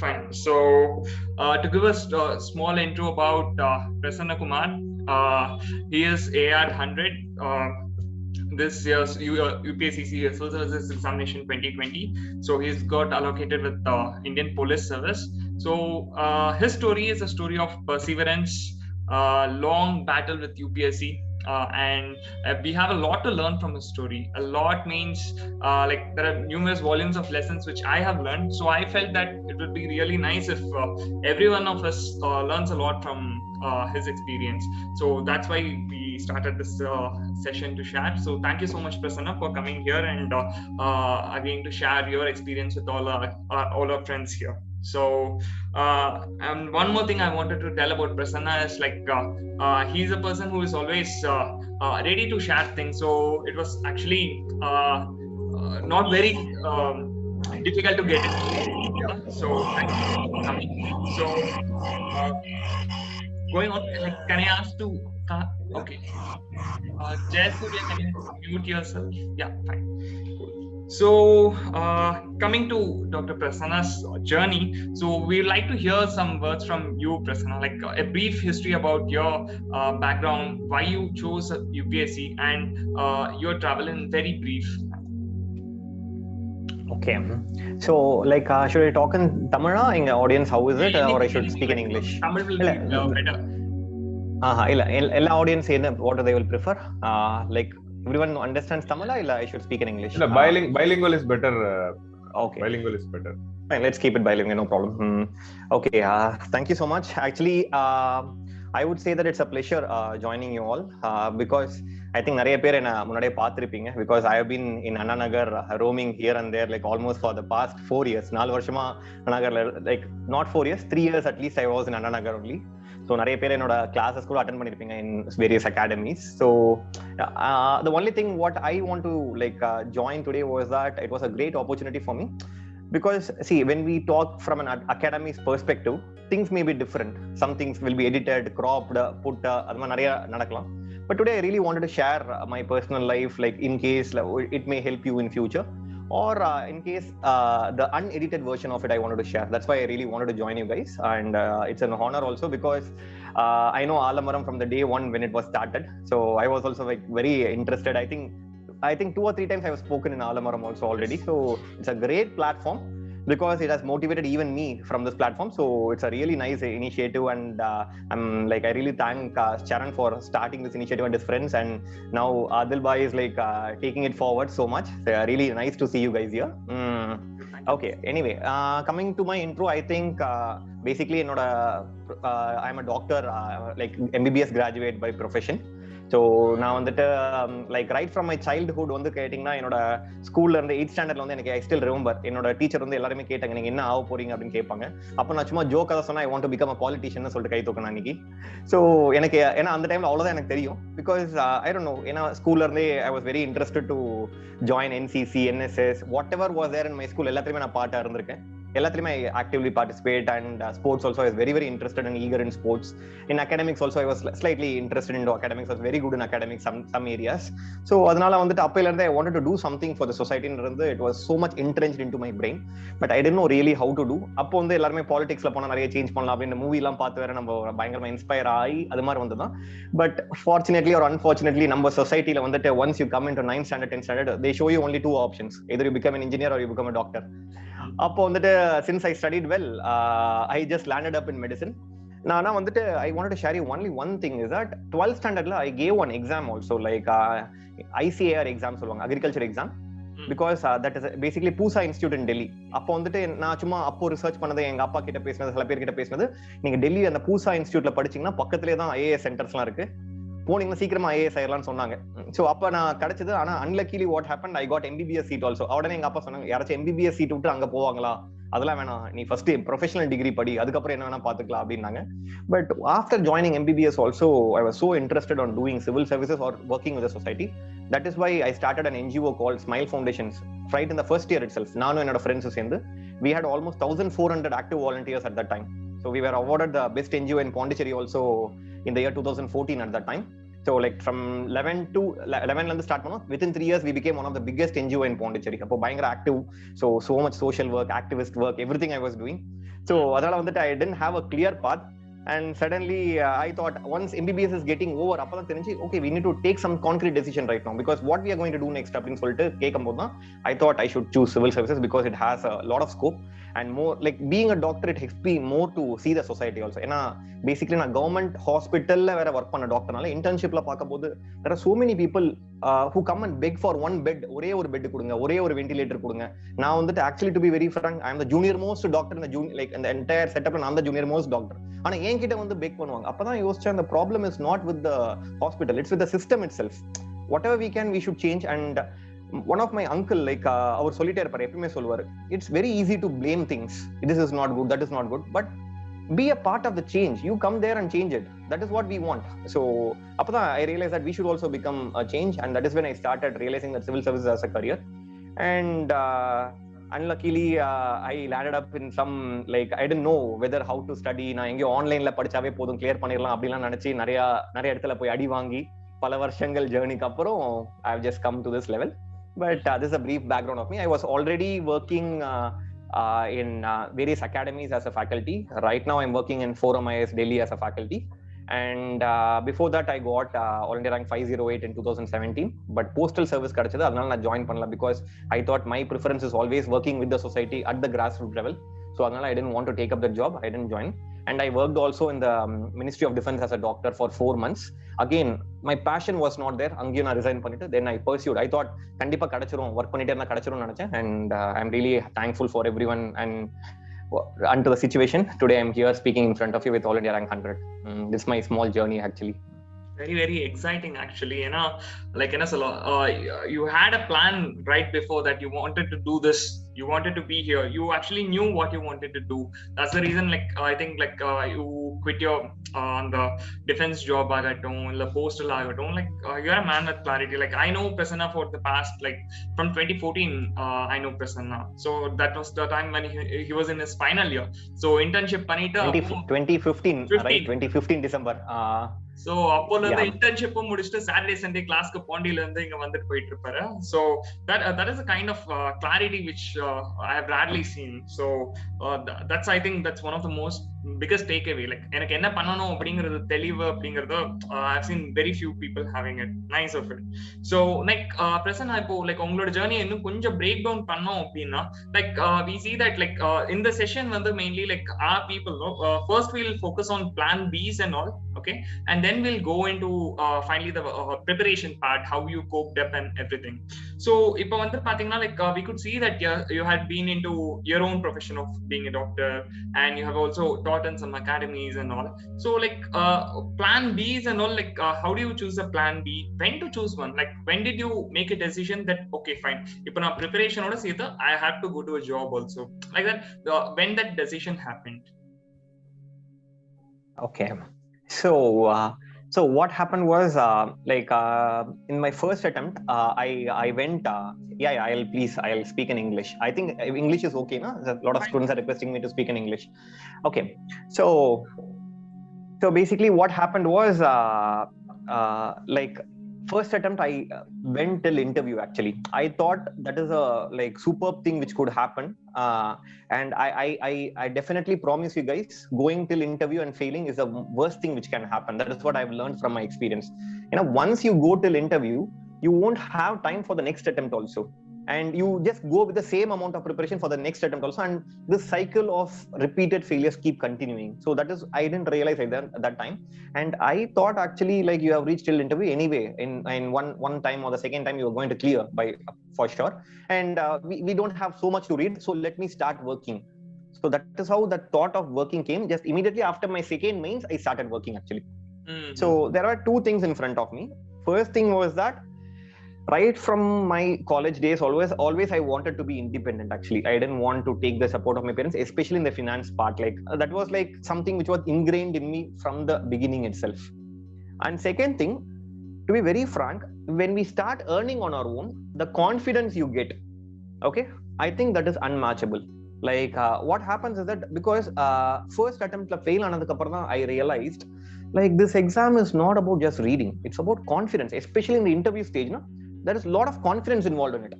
Fine. So, to give us a small intro about Prasanna Kumar, he is AR 100. This year's UPSC Civil Services Examination 2020. So he's got allocated with the Indian Police Service. So his story is a story of perseverance, long battle with UPSC. And we have a lot to learn from his story. A lot means like there are numerous volumes of lessons which I have learned. So I felt that it would be really nice if every one of us learns a lot from his experience. So that's why we started this session to share. So thank you so much, Prasanna, for coming here and again to share your experience with all our friends here. So and one more thing I wanted to tell about Prasanna is like he's a person who is always ready to share things. So it was actually not very difficult to get it. Yeah. So thank you for coming. So going on, like, can I ask to? Okay. Jayasuriya, can you mute yourself? Yeah, fine. Cool. So, coming to Dr. Prasanna's journey, so we'd like to hear some words from you, Prasanna, like a brief history about your background, why you chose UPSC, and your travel in very brief. Okay, so like should I talk in Tamil in the audience? How is it, or I should speak in English? Tamil will be better. All audience, what do they will prefer? Like everyone understands Tamil, or I should speak in English? Bilingual is better. Okay. Bilingual is better. Fine, let's keep it bilingual, no problem. Okay, thank you so much. Actually, I would say that it's a pleasure joining you all because I think நிறைய பேர் என்ன முன்னாடியே பார்த்திருப்பீங்க because I have been in Anna Nagar roaming here and there like almost for the past 4 years. 4 வருஷமா Anna Nagarல like not 4 years, 3 years at least I was in Anna Nagar only. So நிறைய பேர் என்னோட classes கூட attend பண்ணிருப்பீங்க in various academies. So the only thing what I want to like join today was that it was a great opportunity for me. Because see, when we talk from an academy's perspective, things may be different. Some things will be edited, cropped, put, அது மாதிரி நிறைய நடக்கலாம். But today I really wanted to share my personal life, like in case it may help you in future, or in case the unedited version of it I wanted to share. That's why I really wanted to join you guys, and it's an honor also because I know Aalamaram from the day one when it was started. So I was also like very interested. I think 2 or 3 times I have spoken in Aalamaram also already. So it's a great platform because it has motivated even me from this platform. So it's a really nice initiative, and I'm like I really thank Sharan for starting this initiative and his friends, and now Adil Bhai is like taking it forward so much. So really nice to see you guys here. Okay, anyway, coming to my intro, I think basically I'm a doctor, like MBBS graduate by profession. So நான் வந்துட்டு like right from my childhood வந்து கேட்டிங்கன்னா என்னோட ஸ்கூல்ல இருந்து 8th ஸ்டாண்டர்ட்ல வந்து எனக்கு ஐ ஸ்டில் ரிமெம்பர் என்னோட டீச்சர் வந்து எல்லாருமே கேட்டாங்க நீங்க என்ன ஆக போறீங்க அப்படின்னு கேட்பாங்க. அப்போ நான் சும்மா ஜோக்காக சொன்னா ஐ want to become a politician சொல்லிட்டு கை தூக்கினேன் அன்னைக்கு. ஸோ எனக்கு ஏன்னா அந்த டைம்ல அவ்வளோதான் எனக்கு தெரியும் பிகாஸ் ஐ டோன்ட் நோ, ஏன்னா ஸ்கூல்ல இருந்தே I was very interested to join NCC, NSS, what ever was there in my school எல்லாத்துலயுமே நான் பார்ட்டா இருந்திருக்கேன். எல்லாத்துலயுமே I actively participate, and sports also I was very very interested and eager in sports. In academics also I was slightly interested into academics. I was very good in academics some areas. So அதனால வந்துட்டு அப்பையில இருந்தே I wanted to do something for the society ன்றது it was so much entrenched into my brain, but I didn't know really how to do. அப்போ வந்து எல்லாருமே பாலிடிக்ஸ்ல போனா நிறைய change பண்ணலாம் அப்படின்னு மூவி எல்லாம் பார்த்து வேற நம்ம பயங்கரமா இன்ஸ்பயர் ஆகி அது மாதிரி வந்ததுதான். பட் ஃபார்ச்சுனேட்லி or unfortunately நம்ம சொசைட்டில வந்துட்டு once you come into 9th standard 10th standard they show you only 2 options, either you become an engineer or you become a doctor. அப்போ வந்துட்டு since I studied well, I just landed up in medicine. நான் வந்துட்டு I wanted to share you only one thing is that 12th standardல I gave one exam also, like ICAR exam சொல்லுவாங்க, agriculture exam, because that is basically Pusa institute in Delhi. அப்போ வந்துட்டு நான் சும்மா அப்போ research பண்ணது, எங்க அப்பா கிட்ட பேசினது, சில பேர் கிட்ட பேசினது, நீங்க டெல்லி அந்த பூசா இன்ஸ்டிடியூட்ல படிச்சீங்கன்னா பக்கத்துலேயே தான் IAS சென்டர்ஸ்லாம் இருக்கு, போனீங்கன்னா சீக்கிரமா ஐஏஎஸ் ஆயிரலாம்னு சொன்னாங்க. ஸோ அப்போ நான் கிடைச்சது. ஆனா unluckily what happen, I got MBBS seat also. உடனே எங்க அப்பா சொன்னாங்க, யாராச்சும் MBBS சீட் விட்டு அங்க போவாங்களா, அதெல்லாம் வேணாம், நீ ஃபர்ஸ்ட் ப்ரொஃபஷனல் டிகிரி படி, அதுக்கப்புறம் என்ன வேணா பாத்துக்கலாம் அப்படின்னாங்க. But after joining MBBS also I was so interested on doing civil services or working with society. That is why I started an NGO called Smile Foundations right in the first year itself. நானும் என்னோட ஃப்ரெண்ட்ஸும் சேர்ந்து we had almost 1400 active volunteers at that time. So we were awarded the best NGO in Pondicherry also in the year 2014 at that time. So like from 11 இருந்து start பண்ணோம். Within 3 years we became one of the biggest NGO in Pondicherry. அப்போ பயங்கர active, so much social work, activist work, everything I was doing. So அதனால வந்துட்டு I didn't have a clear path. And suddenly I thought once MBBS is getting over, அப்பதான் தெரிஞ்சு okay, we need to take some concrete decision right now, because what we are going to do next அப்படின்னு சொல்லிட்டு கேட்கும்போது தான் I thought I should choose civil services because it has a lot of scope and more like being a doctor, it helps me more to see the society also. ஏன்னா basically நான் government ஹாஸ்பிட்டல்ல வேற work பண்ண டாக்டர்னால இன்டர்ன்ஷிப்ல பார்க்கும்போது there are so many people who come and beg for one bed, ஒரே ஒரு bed கொடுங்க, ஒரே ஒரு வென்டிலேட்டர் கொடுங்க. நான் வந்துட்டு actually to be very frank, I am the junior most doctor in the like in the entire setup, நான் the junior most doctor. ஆனா என்கிட்ட வந்து பெக் பண்ணுவாங்க. அப்பதான் யோசிச்சேன், the problem is not with the hospital, it's with the system itself. Whatever we can, we should change. And one of my uncle, like அவர் சொல்லிட்டே இருப்பாரு, எப்பவுமே சொல்லுவாரு, it's very easy to blame things, this is not good, that is not good, but be a part of the change. You come there and change it. That is what we want. So appada I realized that we should also become a change, and that is when I started realizing that civil services as a career. And unluckily I landed up in some, like I didn't know whether how to study. நான் எங்க ஆன்லைன்ல படிச்சாவே போதும், clear பண்ணிடலாம் அப்படிலாம் நினைச்சு நிறைய இடத்துல போய் அடி வாங்கி பல வருஷங்கள் ஜர்னிக்கு அப்புறம் I have just come to this level. But this is a brief background of me. I was already working in various academies as a faculty. Right now I'm working in Forum IS Delhi as a faculty. And before that I got all India rank 508 in 2017, but postal service kadachadu, adnala na join pannala because I thought my preference is always working with the society at the grassroots level. So adnala I didn't want to take up that job, I didn't join. And I worked also in the Ministry of Defense as a doctor for 4 months. Again my passion was not there, angiye na resign pannittu. Then I pursued, I thought kandipa kadachirum, work பண்ணிட்டே இருந்தா kadachirum நினைச்சேன். And I'm really thankful for everyone and unto the situation. Today I'm here speaking in front of you with all India rank 100. This is my small journey actually. Very exciting actually. You know, like you had a plan right before that. You wanted to do this, you wanted to be here, you actually knew what you wanted to do. That's the reason, like I think like you quit your on the defense job agaton, the postal agaton, like you're a man with clarity. Like I know Prasanna for the past, like from 2014 I know Prasanna, so that was the time when he was in his final year. So internship panita 2015 right, 2015 December. So அப்போல இருந்து internship முடிச்சிட்டு Saturday Sunday கிளாஸ்க்கு பாண்டியில இருந்து இங்க வந்துட்டு போயிட்டு இருப்பாரு. So that is a kind of clarity which I have rarely seen. So that's, I think that's one of the most biggest takeaway. Like எனக்கு என்ன பண்ணணும் அப்படிங்கிறது தெளிவு அப்படிங்கிறது I've seen very few people having it. Nice of it. So like Prasanna, இப்போ like உங்களோட journey இன்னும் கொஞ்சம் பிரேக் டவுன் பண்ணோம் அப்படின்னா, like we see that like in the session வந்து mainly like our people first we'll focus on plan B's and all, okay, and then we'll go into finally the preparation part, how you coped up and everything. So இப்போ வந்து பாத்தீங்கன்னா like we could see that you had been into your own profession of being a doctor, and you have also taught in some academies and all. So like plan B's and all, like how do you choose a plan B, when to choose one, like when did you make a decision that okay fine, இப்போ நான் preparation ஓட சேர்த்து I have to go to a job also, like that when that decision happened? Okay, so what happened was like in my first attempt I went I'll speak in English. I think English is okay, na? A lot of students are requesting me to speak in English. Okay, so basically what happened was like first attempt I went till interview. Actually I thought that is a like superb thing which could happen, and I definitely promise you guys, going till interview and failing is the worst thing which can happen. That is what I've learned from my experience. You know, once you go till interview, you won't have time for the next attempt also, and you just go with the same amount of preparation for the next attempt also, and this cycle of repeated failures keep continuing. So that is, I didn't realize at that time, and I thought actually like you have reached till interview anyway, in one time or the second time you are going to clear by for sure, and we don't have so much to read, so let me start working. So that is how that thought of working came. Just immediately after my second mains I started working actually. So there are two things in front of me. First thing was that right from my college days, always I wanted to be independent. Actually I didn't want to take the support of my parents, especially in the finance part. Like that was like something which was ingrained in me from the beginning itself. And second thing, to be very frank, when we start earning on our own, the confidence you get, okay, I think that is unmatchable. Like what happens is that because first attempt la fail anadukku appuram I realized like this exam is not about just reading, it's about confidence, especially in the interview stage, no? There is a lot of confidence involved in it.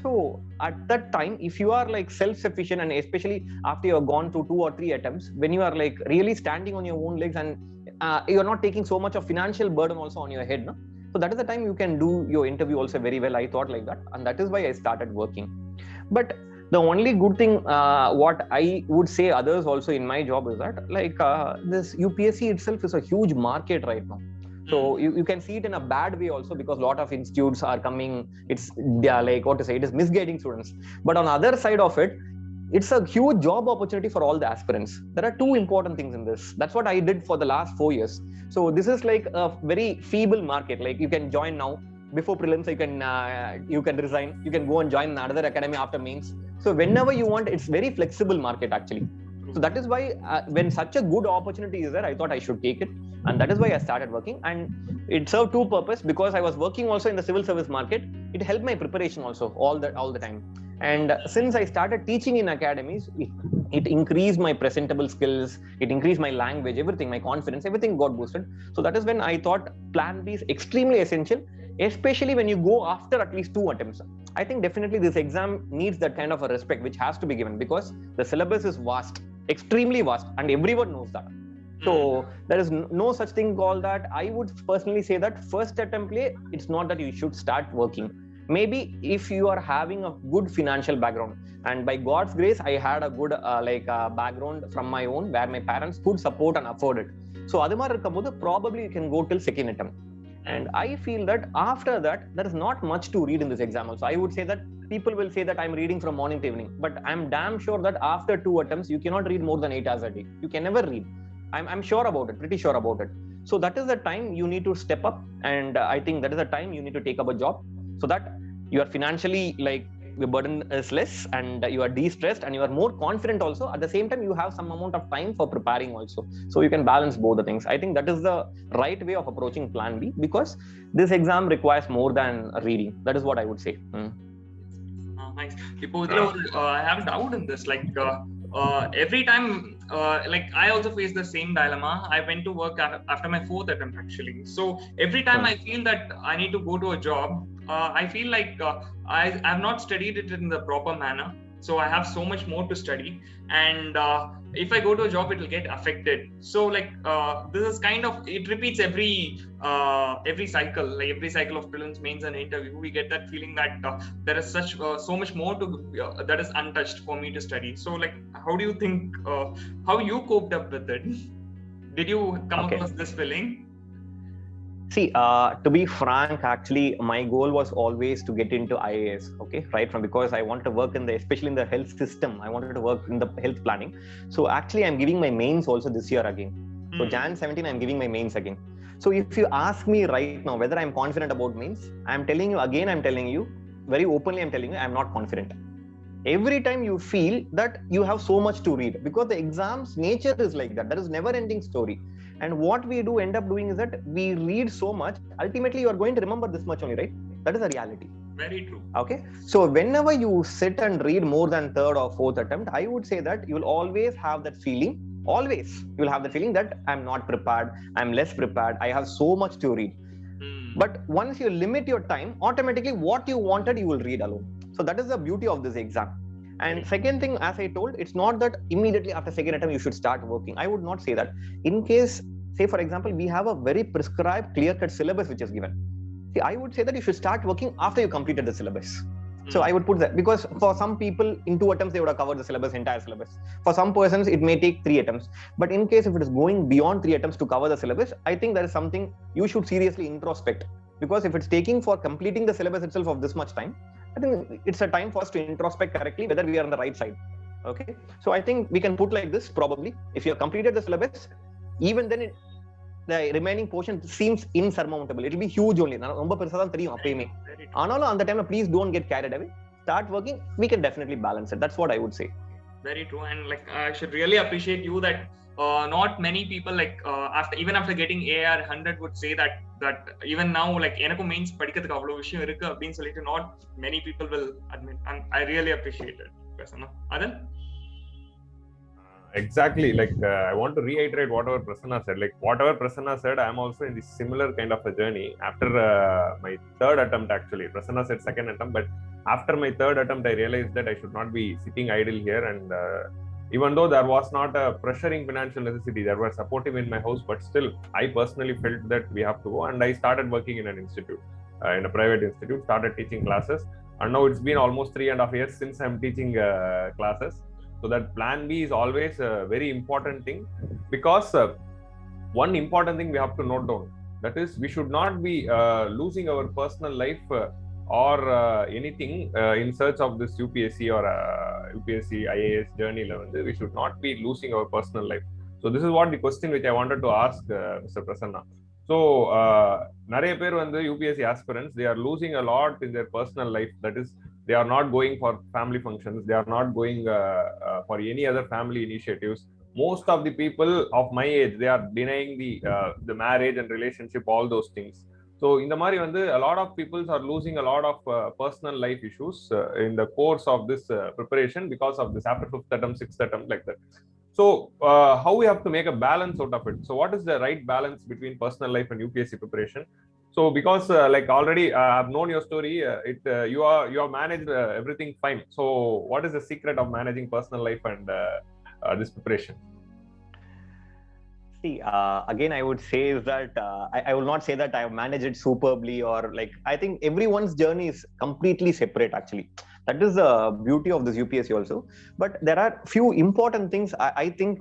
So at that time, if you are like self-sufficient, and especially after you have gone through 2 or 3 attempts, when you are like really standing on your own legs, and you're not taking so much of financial burden also on your head, no? So that is the time you can do your interview also very well. I thought like that, and that is why I started working. But the only good thing, what I would say others also in my job, is that like this UPSC itself is a huge market right now. So you can see it in a bad way also, because a lot of institutes are coming. It's like, what to say, it is misguiding students. But on the other side of it, it's a huge job opportunity for all the aspirants. There are two important things in this. That's what I did for the last 4 years. So this is like a very feeble market. Like you can join now before prelims, you can resign, you can go and join another academy after mains. So whenever you want, it's very flexible market actually. So that is why when such a good opportunity is there, I thought I should take it, and that is why I started working. And it served two purposes, because I was working also in the civil service market. It helped my preparation also all the time. And since I started teaching in academies, it increased my presentable skills, it increased my language, everything, my confidence, everything got boosted. So that is when I thought plan B is extremely essential, especially when you go after at least 2 attempts. I think definitely this exam needs that kind of a respect which has to be given, because the syllabus is vast, extremely vast, and everyone knows that. So there is no such thing called that. I would personally say that first attempt play, it's not that you should start working. Maybe if you are having a good financial background, and by God's grace, I had a good background from my own, where my parents could support and afford it. So adu mari irukkumbodhu probably you can go till second attempt. And I feel that after that, there is not much to read in this exam also. I would say that people will say that I'm reading from morning to evening, but I'm damn sure that after 2 attempts, you cannot read more than 8 hours a day. You can never read. I'm sure about it, pretty sure about it. So that is the time you need to step up, and I think that is the time you need to take up a job, so that you are financially, like, the burden is less, and you are de-stressed, and you are more confident also. At the same time, you have some amount of time for preparing also, so you can balance both the things. I think that is the right way of approaching plan B, because this exam requires more than reading. That is what I would say. Nice. I have a doubt in this, like every time, like I also face the same dilemma. I went to work after my 4th attempt actually. So every time I feel that I need to go to a job, I feel like I have not studied it in the proper manner. So I have so much more to study, and if I go to a job, it will get affected. So like this is kind of, it repeats every cycle, like every cycle of prelims, mains, and interview. We get that feeling that there is so much more to that is untouched for me to study. So like, how do you think how you coped up with it? Did you come across this feeling? See, to be frank, actually, my goal was always to get into IAS, okay, right from, because I wanted to work especially in the health system. I wanted to work in the health planning. So actually, I'm giving my mains also this year again. So Jan 17, I'm giving my mains again. So if you ask me right now whether I'm confident about mains, I'm telling you very openly, I'm telling you, I'm not confident. Every time you feel that you have so much to read, because the exam's nature is like that. There is never ending story. And what we end up doing is that we read so much, ultimately you are going to remember this much only, right? That is the reality. Very true. Okay. So whenever you sit and read more than 3rd or 4th attempt, I would say that you will always have that feeling. Always. You will have the feeling that I'm not prepared, I'm less prepared, I have so much to read. But once you limit your time, automatically what you wanted, you will read alone. So that is the beauty of this exam. And second thing, as I told, it's not that immediately after second attempt you should start working. I would not say that. In case, say for example, we have a very prescribed, clear-cut syllabus which is given. See, I would say that you should start working after you completed the syllabus. So I would put that, because for some people in 2 attempts they would have covered the syllabus, entire syllabus. For some persons it may take 3 attempts. But in case if it is going beyond 3 attempts to cover the syllabus, I think there is something you should seriously introspect. Because if it's taking for completing the syllabus itself of this much time, I think it's a time for us to introspect correctly whether we are on the right side. Okay. So I think we can put like this, probably. If you have completed the syllabus, even then the remaining portion seems insurmountable. It will be huge only. On the time, please don't get carried away. Start working. We can definitely balance it. That's what I would say. Very true. And like, I should really appreciate you that not many people, like after getting AR 100 would say that even now, like, enakku mains padikadhukku avlo vishayam irukku appdin solittu not many people will admit. And I really appreciate it, Prasanna. Adan? Exactly. Like I want to reiterate whatever Prasanna said. Like whatever Prasanna said, I'm also in this similar kind of a journey. After my third attempt, actually, Prasanna said second attempt, but after my third attempt, I realized that I should not be sitting idle here. And even though there was not a pressuring financial necessity, there were supportive in my house, but still, I personally felt that we have to go. And I started working in an institute, in a private institute, started teaching classes. And now it's been almost 3.5 years since I'm teaching classes. So that plan B is always a very important thing, because one important thing we have to note down, that is, we should not be losing our personal life or anything in search of this UPSC or UPSC IAS journey level. We should not be losing our personal life. So this is what the question which I wanted to ask Mr. Prasanna. So நிறைய பேர் வந்து UPSC aspirants, they are losing a lot in their personal life. That is, they are not going for family functions, they are not going for any other family initiatives. Most of the people of my age, they are denying the marriage and relationship, all those things. So in the mari vandu, a lot of people are losing a lot of personal life issues in the course of this preparation, because of this after 5th attempt, 6th attempt, like that. So how we have to make a balance out of it? So what is the right balance between personal life and UPSC preparation? So because like already I've known your story, you have managed everything fine. So what is the secret of managing personal life and this preparation? See, again, I would say is that I will not say that I have managed it superbly, or like, I think everyone's journey is completely separate, actually. That is the beauty of this UPSC also. But there are few important things I think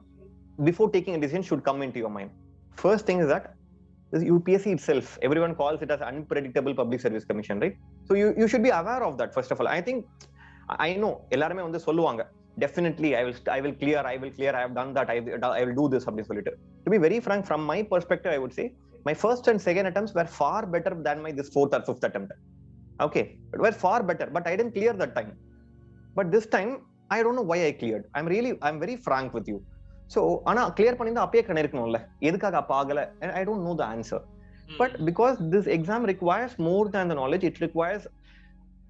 before taking a decision should come into your mind. First thing is that this UPSC itself, everyone calls it as unpredictable public service commission, right? So you should be aware of that. First of all, I think, I know எல்லாருமே வந்து சொல்லுவாங்க, definitely I will clear, I have done that, I will do this அப்படின்னு சொல்லிட்டு. To be very frank, from my perspective, I would say my first and second attempts were far better than my this fourth or fifth attempt. Okay, it was far better, but I didn't clear that time. But this time, I don't know why I cleared. I'm very frank with you. So ஆனா clear பண்ணிருந்தா அப்பயே கண்டிருக்கணும்ல, எதுக்காக அப்ப ஆகல? And I don't know the answer. But because this exam requires more than the knowledge, it requires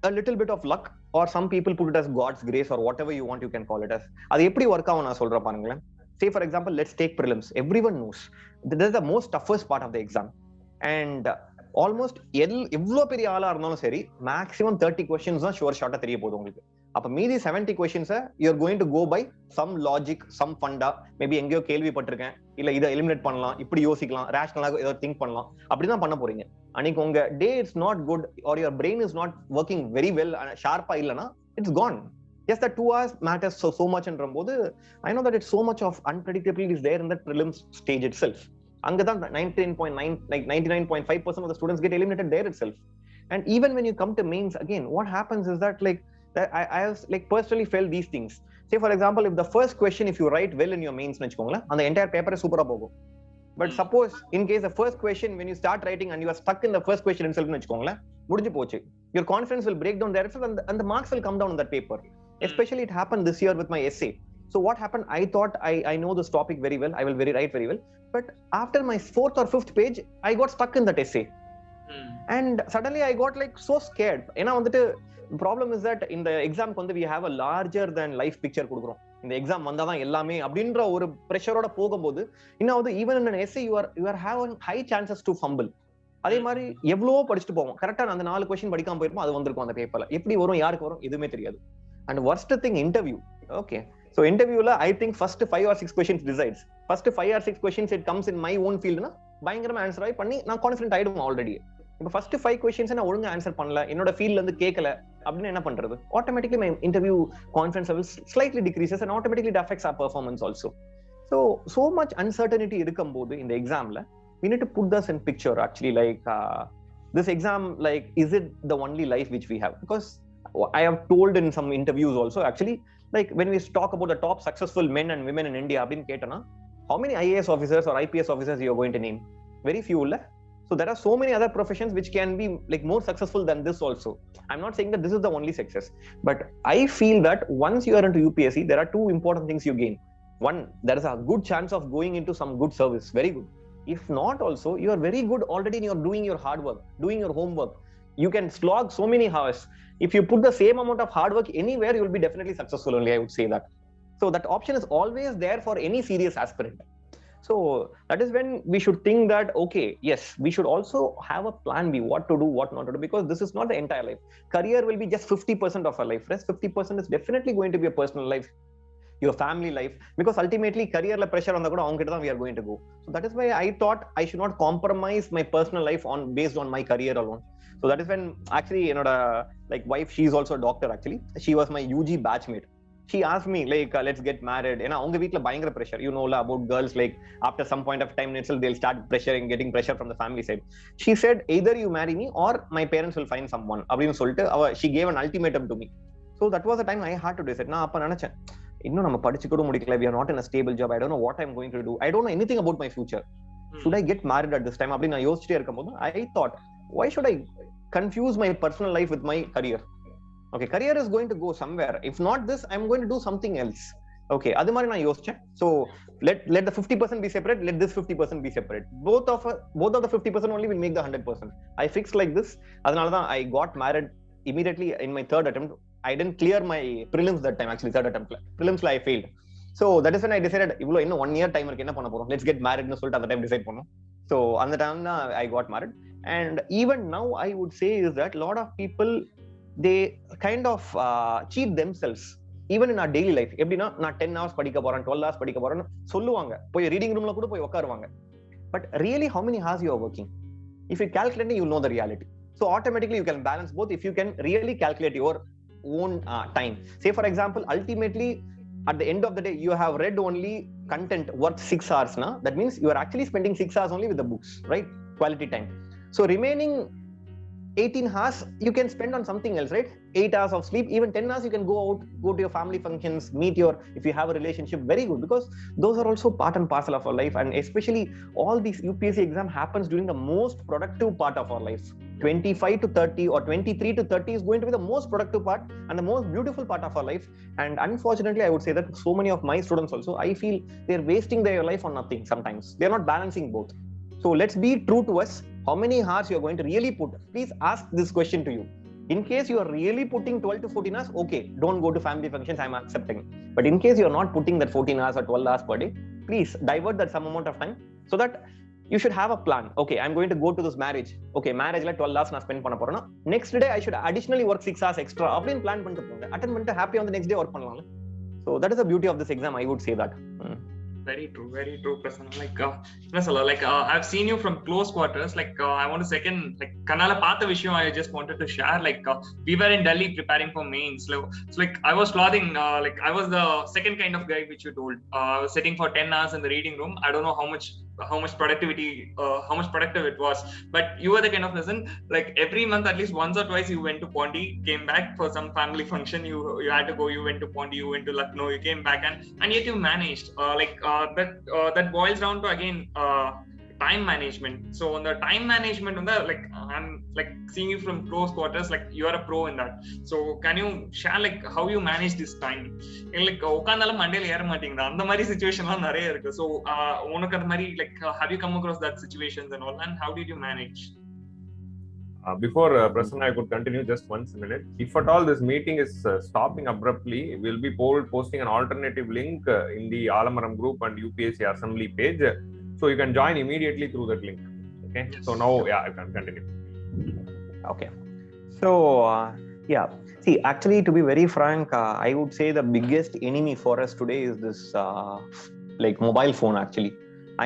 a little bit of luck, or some people put it as God's grace, or whatever you want, you can call it as. அது எப்படி work ஆகும் நான் சொல்றேன் பாருங்களேன். Say for example, let's take prelims. Everyone knows this is the most toughest part of the exam, and almost எவ்வளோ பெரிய ஆளா இருந்தாலும் சரி, maximum 30 questions தான் ஷுவர் ஷார்ட்டா தெரிய போகுது உங்களுக்கு. அப்ப மீதி 70 questions you're going to go by some logic, some funda, maybe எங்கேயோ கேள்விப்பட்டிருக்கேன், இல்ல இதை எலிமினேட் பண்ணலாம், இப்படி யோசிக்கலாம், ரேஷனலாக ஏதோ திங்க் பண்ணலாம், அப்படிதான் பண்ண போறீங்க. அன்னைக்கு உங்க day it's not good, or your brain is not working very well, ஷார்ப்பா இல்லைன்னா it's gone. Yes, that 2 hours matters so much என்றபோது, I know that it's so much of unpredictability is there in that prelims stage itself. அங்கதான் 99.5% of the students get eliminated there itself. And even when you come to mains, again, what happens is that like I have like personally felt these things. Say for example, if the first question, if you write well in your mains nechukongla, and the entire paper is super pogum. But suppose in case the first question, when you start writing and you are stuck in the first question itself nechukongla, mudinju pochu, your confidence will break down there itself, and the marks will come down on that paper. Especially it happened this year with my essay. So what happened, I thought I know this topic very well, I will write very well, but after my 4th or 5th page, I got stuck in that essay. And suddenly I got like so scared. ஏன்னா வந்துட்டு problem is that in the exam வந்து we have a larger than life picture கொடுக்குறோம். இந்த exam வந்தாதான் எல்லாமே அப்படின்ற ஒரு ப்ரெஷரோட போகும்போது, இன்னும் even in an essay you are having high chances to fumble. அதே மாதிரி எவ்வளவோ படிச்சுட்டு போவோம், கரெக்டா அந்த 4 கொஸ்டின் படிக்காம போயிருப்போம், அது வந்திருக்கும் அந்த பேப்பர்ல. எப்படி வரும், யாருக்கு வரும், எதுவுமே தெரியாது. And worst thing, interview. Okay, so interview la I think first 5 or 6 questions decides. First 5 or 6 questions it comes in my own field na பயங்கரமா ஆன்சர் ஆகி பண்ணி நான் கான்ஃபிடென்ட் ஆயிடுவேன் ஆல்ரெடி. இப்போ ஃபர்ஸ்ட் 5 questions நான் ஒழுங்கா ஆன்சர் பண்ணல, என்னோட ஃபீல்ட்ல இருந்து கேட்கல அப்படின்னு என்ன பண்றது? Automatically my interview confidence level slightly decreases, and automatically it affects our performance also. So much uncertainty இருக்கும்போது இந்த எக்ஸாம்ல we need to put this in picture actually, like this exam, like is it the only life which we have? Because I have told in some interviews also, actually, like when we talk about the top successful men and women in India, abin ketana, how many IAS officers or IPS officers you are going to name? Very few, la? So there are so many other professions which can be like more successful than this also. I'm not saying that this is the only success, but I feel that once you are into UPSC, there are 2 important things you gain. One, there is a good chance of going into some good service, very good. If not also, you are very good already and you are doing your hard work, doing your homework. You can slog so many hours. If you put the same amount of hard work anywhere, you will be definitely successful only, I would say that. So that option is always there for any serious aspirant. So that is when we should think that, okay, yes, we should also have a plan B, what to do, what not to do, because this is not the entire life. Career will be just 50% of our life. Rest 50% is definitely going to be a personal life, your family life, because ultimately career la pressure on the kuda avanga kitta we are going to go. So that is why I thought I should not compromise my personal life on based on my career alone. So that is when actually like wife, she is also a doctor actually. She was my UG batchmate. She asked me like, let's get married. And avanga veetla bayangara pressure, you know la, about girls, like after some point of time itself they'll start pressuring, getting pressure from the family side. She said either you marry me or my parents will find someone அப்படினு சொல்லிட்டு she gave an ultimatum to me. So that was the time I had to decide. நான் அப்ப நினைச்சேன், இன்னும் நம்ம படிச்சு கூட முடிக்கல, we are not in a stable job, I don't know what I'm going to do, I don't know anything about my future, should I get married at this time அப்படி நான் யோசிச்சிட்டே இருக்கும்போது I thought, why should I confuse my personal life with my career? Okay, career is going to go somewhere. If not this, I'm going to do something else. Okay, adu mari na yosichen. So let the 50% be separate, let this 50% be separate. Both of the 50% only will make the 100%. I fixed like this. Adanal da I got married immediately in my third attempt. I didn't clear my prelims that time, actually third attempt. Prelims la I failed. So that is when I decided, ivlo inno 1 year time irukku, enna panna porom, let's get married nu solta அந்த time decide பண்ணோம். So அந்த time I got married. And even now I would say is that a lot of people, they kind of cheat themselves even in our daily life. எப்படின்னா, நான் 10 hours படிக்க போறேன், 12 hours படிக்க போறேன்னு சொல்லுவாங்க, போய் ரீடிங் ரூம்ல கூட போய் உட்காருவாங்க. But really how many hours you are working? If you calculate, you know the reality. So automatically you can balance both if you can really calculate your own time. Say for example, ultimately at the end of the day you have read only content worth 6 hours na, that means you are actually spending 6 hours only with the books, right? Quality time. So remaining 18 hours you can spend on something else, right? 8 hours of sleep, even 10 hours you can go out, go to your family functions, meet your, if you have a relationship, very good, because those are also part and parcel of our life. And especially all these UPSC exam happens during the most productive part of our life. 25 to 30 or 23 to 30 is going to be the most productive part and the most beautiful part of our life. And unfortunately I would say that so many of my students also, I feel they're wasting their life on nothing sometimes. They're not balancing both. So let's be true to us. How many hours you are going to really put? Please ask this question to you. In case you are really putting 12 to 14 hours, okay, don't go to family functions, I'm accepting. But in case you are not putting that 14 hours or 12 hours per day, please divert that some amount of time so that you should have a plan. Okay, I'm going to go to this marriage. Okay, marriage la 12 hours na spend panna porena. Next day I should additionally work 6 hours extra. Appdin plan பண்ணிட்டு போங்க. Attend பண்ணிட்டு happy on the next day work பண்ணலாம். So that is the beauty of this exam, I would say that. Very true, Prasanna. Like I've seen you from close quarters. Like I want to second, like kanala paatha vishayam I just wanted to share. Like we were in Delhi preparing for mains. So like I was plotting, like I was the second kind of guy which you told. I was sitting for 10 hours in the reading room. I don't know how much productivity, how much productive it was, but you were the kind of person, like every month at least once or twice you went to Pondi, came back for some family function, you had to go, you went to Pondi, you went to Lucknow, you came back, and yet you managed. That boils down to again time management. So on the time management on the, like I'm like seeing you from close quarters, like you are a pro in that. So can you share like how you manage this time? Like ukandala mandela ஏற மாட்டீங்கடா அந்த மாதிரி சிச்சுவேஷன்லாம் நிறைய இருக்கு. So உனக்கு அந்த மாதிரி, like have you come across that situations and all, and how did you manage? Before Prasanna, I could continue just 1 minute. If at all this meeting is stopping abruptly, we'll be posting an alternative link in the Aalamaram group and UPSC assembly page, so you can join immediately through that link. Okay, yes. So now I can continue. Okay, so yeah, see, actually to be very frank, I would say the biggest enemy for us today is this like mobile phone. Actually,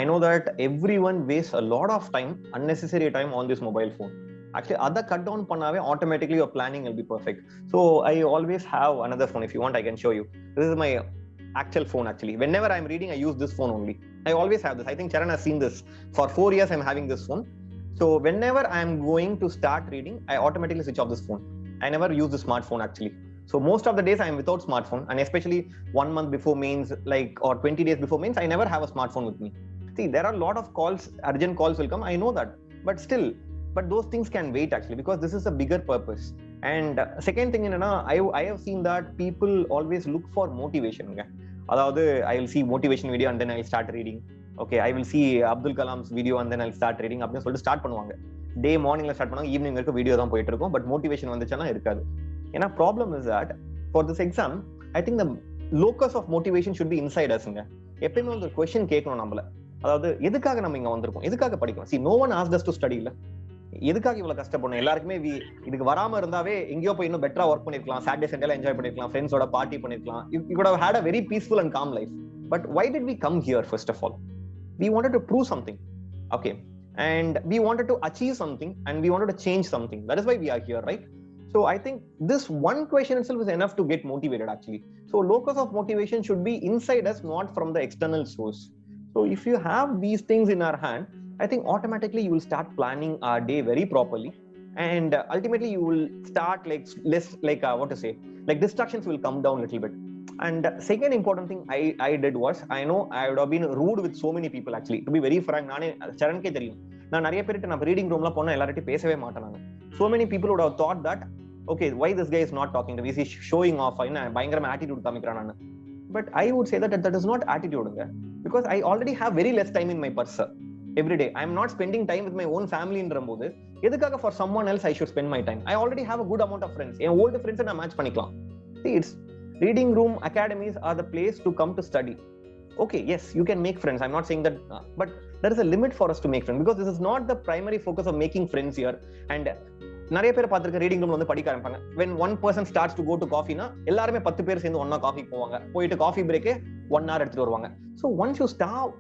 I know that everyone wastes a lot of time, unnecessary time on this mobile phone. Actually other cut down pannave automatically your planning will be perfect. So I always have another phone. If you want I can show you. This is my actual phone actually. Whenever I'm reading I use this phone only. I always have this. I think Charan has seen this. For 4 years I'm having this phone. So whenever I'm going to start reading, I automatically switch off this phone. I never use the smartphone actually. So most of the days I am without smartphone, and especially 1 month before mains, like, or 20 days before mains, I never have a smartphone with me. See, there are a lot of calls, urgent calls will come, I know that, but still, but those things can wait actually, because this is a bigger purpose. And second thing, I have seen that people always look for motivation. I will see motivation video and then I will start reading. Okay, I will see Abdul Kalam's video and then I'll start reading. அப்படின்னு சொல்லிட்டு start பண்ணுவாங்க. டே மார்னிங்ல start பண்ணுவாங்க, evening வரைக்கும் video தான் போயிட்டு இருக்கும், but motivation வந்துச்சுன்னா இருக்காது. ஏன்னா problem is that for this exam, I think the locus of motivation should be inside us. எப்பயுமே வந்து ஒரு கொஸ்டின் கேட்கணும் நம்மள. அதாவது எதுக்காக நம்ம இங்க வந்திருக்கோம், எதுக்காக படிக்கணும். See, no one asked us to study. இல்ல எதுக்காக இவ்வளவு கஷ்டப்படணும். எல்லாருக்குமே இதுக்கு வராம இருந்தாவே எங்கேயோ போய் இன்னும் பெட்டரா ஒர்க் பண்ணிருக்கலாம், சாட்டர்டே சண்டேல என்ஜாய் பண்ணிருக்கலாம், ஃப்ரெண்ட்ஸோட பார்ட்டி பண்ணிருக்கலாம். You could have had a very peaceful and calm life. But why did we come here? First of all, we wanted to prove something, okay, and we wanted to achieve something, and we wanted to change something. That is why we are here, right? So I think this one question itself is enough to get motivated, actually. So locus of motivation should be inside us, not from the external source. So if you have these things in our hand, I think automatically you will start planning our day very properly, and ultimately you will start what to say, like distractions will come down a little bit. And second important thing I did was, I know I would have been rude with so many people, actually, to be very frank. நானே சரண்கே தெரியும், நான் நிறைய பேர்கிட்ட நான் reading ரூம்ல போனா எல்லார்ட்டையும் பேசவே மாட்டேன் நான். So many people would have thought that, okay, why this guy is not talking to me, is he showing off, பயங்கரமா attitude காமிக்கிறான் நான். But I would say that is not attitude, because I already have very less time in my purse every day. I am not spending time with my own family ன்றம்போது எதுக்காக for someone else I should spend my time. I already have a good amount of friends. N old friends நான் match பண்ணிக்கலாம். See, it's reading room academies are the place to come to study. Okay, yes, you can make friends, I'm not saying that, but there is a limit for us to make friends, because this is not the primary focus of making friends here. And நிறைய பேர் பார்த்திருக்க reading ரூம்ல வந்து படிக்க ஆரம்பிப்பாங்க. when one person starts to go to coffee na எல்லாரும் 10 பேர் சேர்ந்து ஒண்ணா காஃபி போவாங்க, போயிட்டு காஃபி பிரேக் 1 hour எடுத்துட்டு வருவாங்க. so once you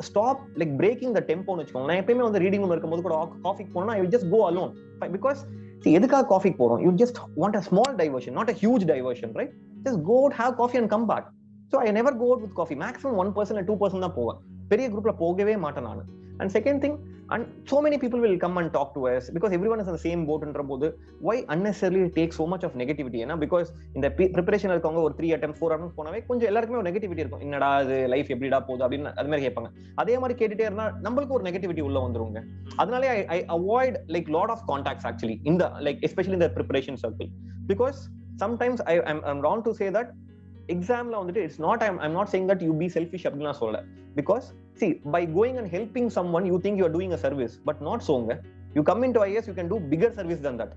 stop like breaking the tempo னு வெச்சுக்கோங்க. நான் எப்பவுமே வந்து ரீடிங் ரூம்ல இருக்கும்போது கூட காஃபி போறேன்னா I will just go alone, because see, எதுக்காக காஃபி போறோம், you just want a small diversion, not a huge diversion, right? just go out, have coffee and come back. so I never go out with coffee. maximum 1% or 2% தான் போவேன், பெரிய குரூப்ல போகவே மாட்டேன் நான். and second thing, and so many people will come and talk to us, because everyone is in the same boat ன்றம்போது why unnecessarily take so much of negativity, because இந்த preparation இருக்கவங்க ஒரு 3 attempts 4 attempts போனவே கொஞ்சம் எல்லாருக்குமே ஒரு negativity இருக்கும். என்னடா இது life எப்படிடா போகுது அப்படின்னு அது மாதிரி கேட்பாங்க. அதே மாதிரி கேட்டுட்டே இருந்தா நம்மளுக்கு ஒரு நெகட்டிவிட்டி உள்ள வந்துருங்க. அதனாலே I avoid like lot of contacts, actually, in the like especially in the preparation circle, because sometimes I'm wrong to say that examல வந்துட்டு it's not, I'm not saying that you be selfish அப்படினா சொல்லல, because see, by going and helping someone you think you are doing a service, but not so. you come into IAS, you can do bigger service than that.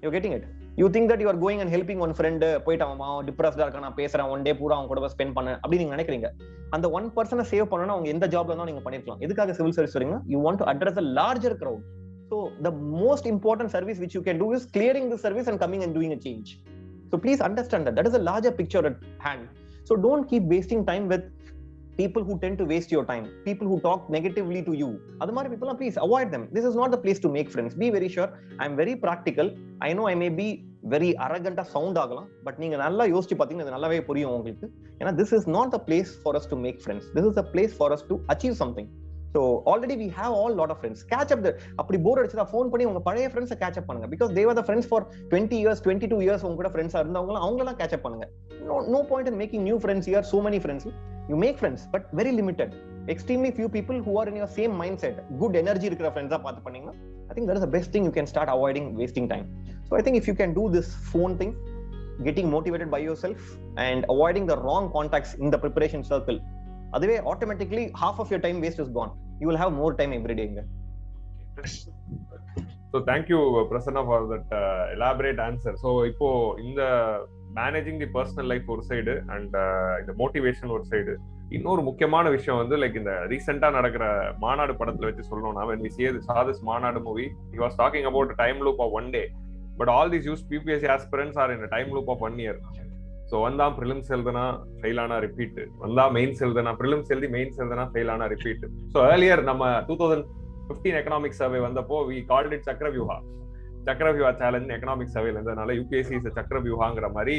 you're getting it? you think that you are going and helping one friend, போய்ட்டு அவன் டிப்ரஸ்டா இருக்கான், நான் பேசுறேன், one day பூரா அவன் கூட spend பண்ண அப்படி நீங்க நினைக்கிறீங்க. அந்த 1% சேவ் பண்ணனும் அவங்க எந்த ஜாப்ல இருந்தாலும் நீங்க பண்ணிரலாம். எதுக்காக சிவில் சர்வீஸ் வரீங்கன்னா you want to address a larger crowd. so the most important service which you can do is clearing the service and coming and doing a change. so please understand that is a larger picture at hand. so don't keep wasting time with people who tend to waste your time, people who talk negatively to you. adhu mari people, please avoid them. this is not the place to make friends. be very sure. I am very practical. I know I may be very arrogant sound ஆகலாம், but நீங்க நல்லா யோசிச்சு பாத்தீங்கன்னா இது நல்லாவே புரியும் உங்களுக்கு. ஏன்னா this is not the place for us to make friends. this is a place for us to achieve something. so already we have all lot of friends. catch up அப்படி போர் அடிச்சா ஃபோன் பண்ணி உங்க பழைய ஃப்ரெண்ட்ஸை catch up பண்ணுங்க, because they were the friends for 20 years 22 years உங்க கூட ஃப்ரெண்ட்ஸா இருந்தவங்க அவங்களலாம் catch up பண்ணுங்க. no point in making new friends here. so many friends, you make friends but very limited. extremely few people who are in your same mindset, good energy இருக்கிற ஃப்ரெண்ட்ஸா பார்த்து பண்ணீங்கன்னா I think that is the best thing. you can start avoiding wasting time. so I think if you can do this phone thing, getting motivated by yourself and avoiding the wrong contacts in the preparation circle, அதுவே automatically half of your time waste is gone. you will have more time every day. So thank you Prasanna for that elaborate answer. so இப்போ இந்த managing the personal life ஒரு side and இந்த motivation ஒரு side, இன்னொரு முக்கியமான விஷயம் வந்து like இந்த ரீசெண்டா நடக்கிற மாநாடு படத்துல வச்சு சொல்லணும்னா, when we saw this மாநாடு movie, he was talking about a time loop of 1 day, but all these UPSC aspirants are in a time loop of 1 year. So வந்தா ப்ரிலிம்ஸ் எழுதுனா ஃபெயில் ஆனா ரிப்பீட், வந்தா மெயின்ஸ் எழுதுனா prelims எழுதி mains எழுதுனா fail ஆனா repeat. So earlier நம்ம 2015 economic survey வந்தப்போ we called it Chakravyuha challenge economic சர்வேல இருந்ததுனால UPSC இஸ் சக்கரவியூஹாங்கிற மாதிரி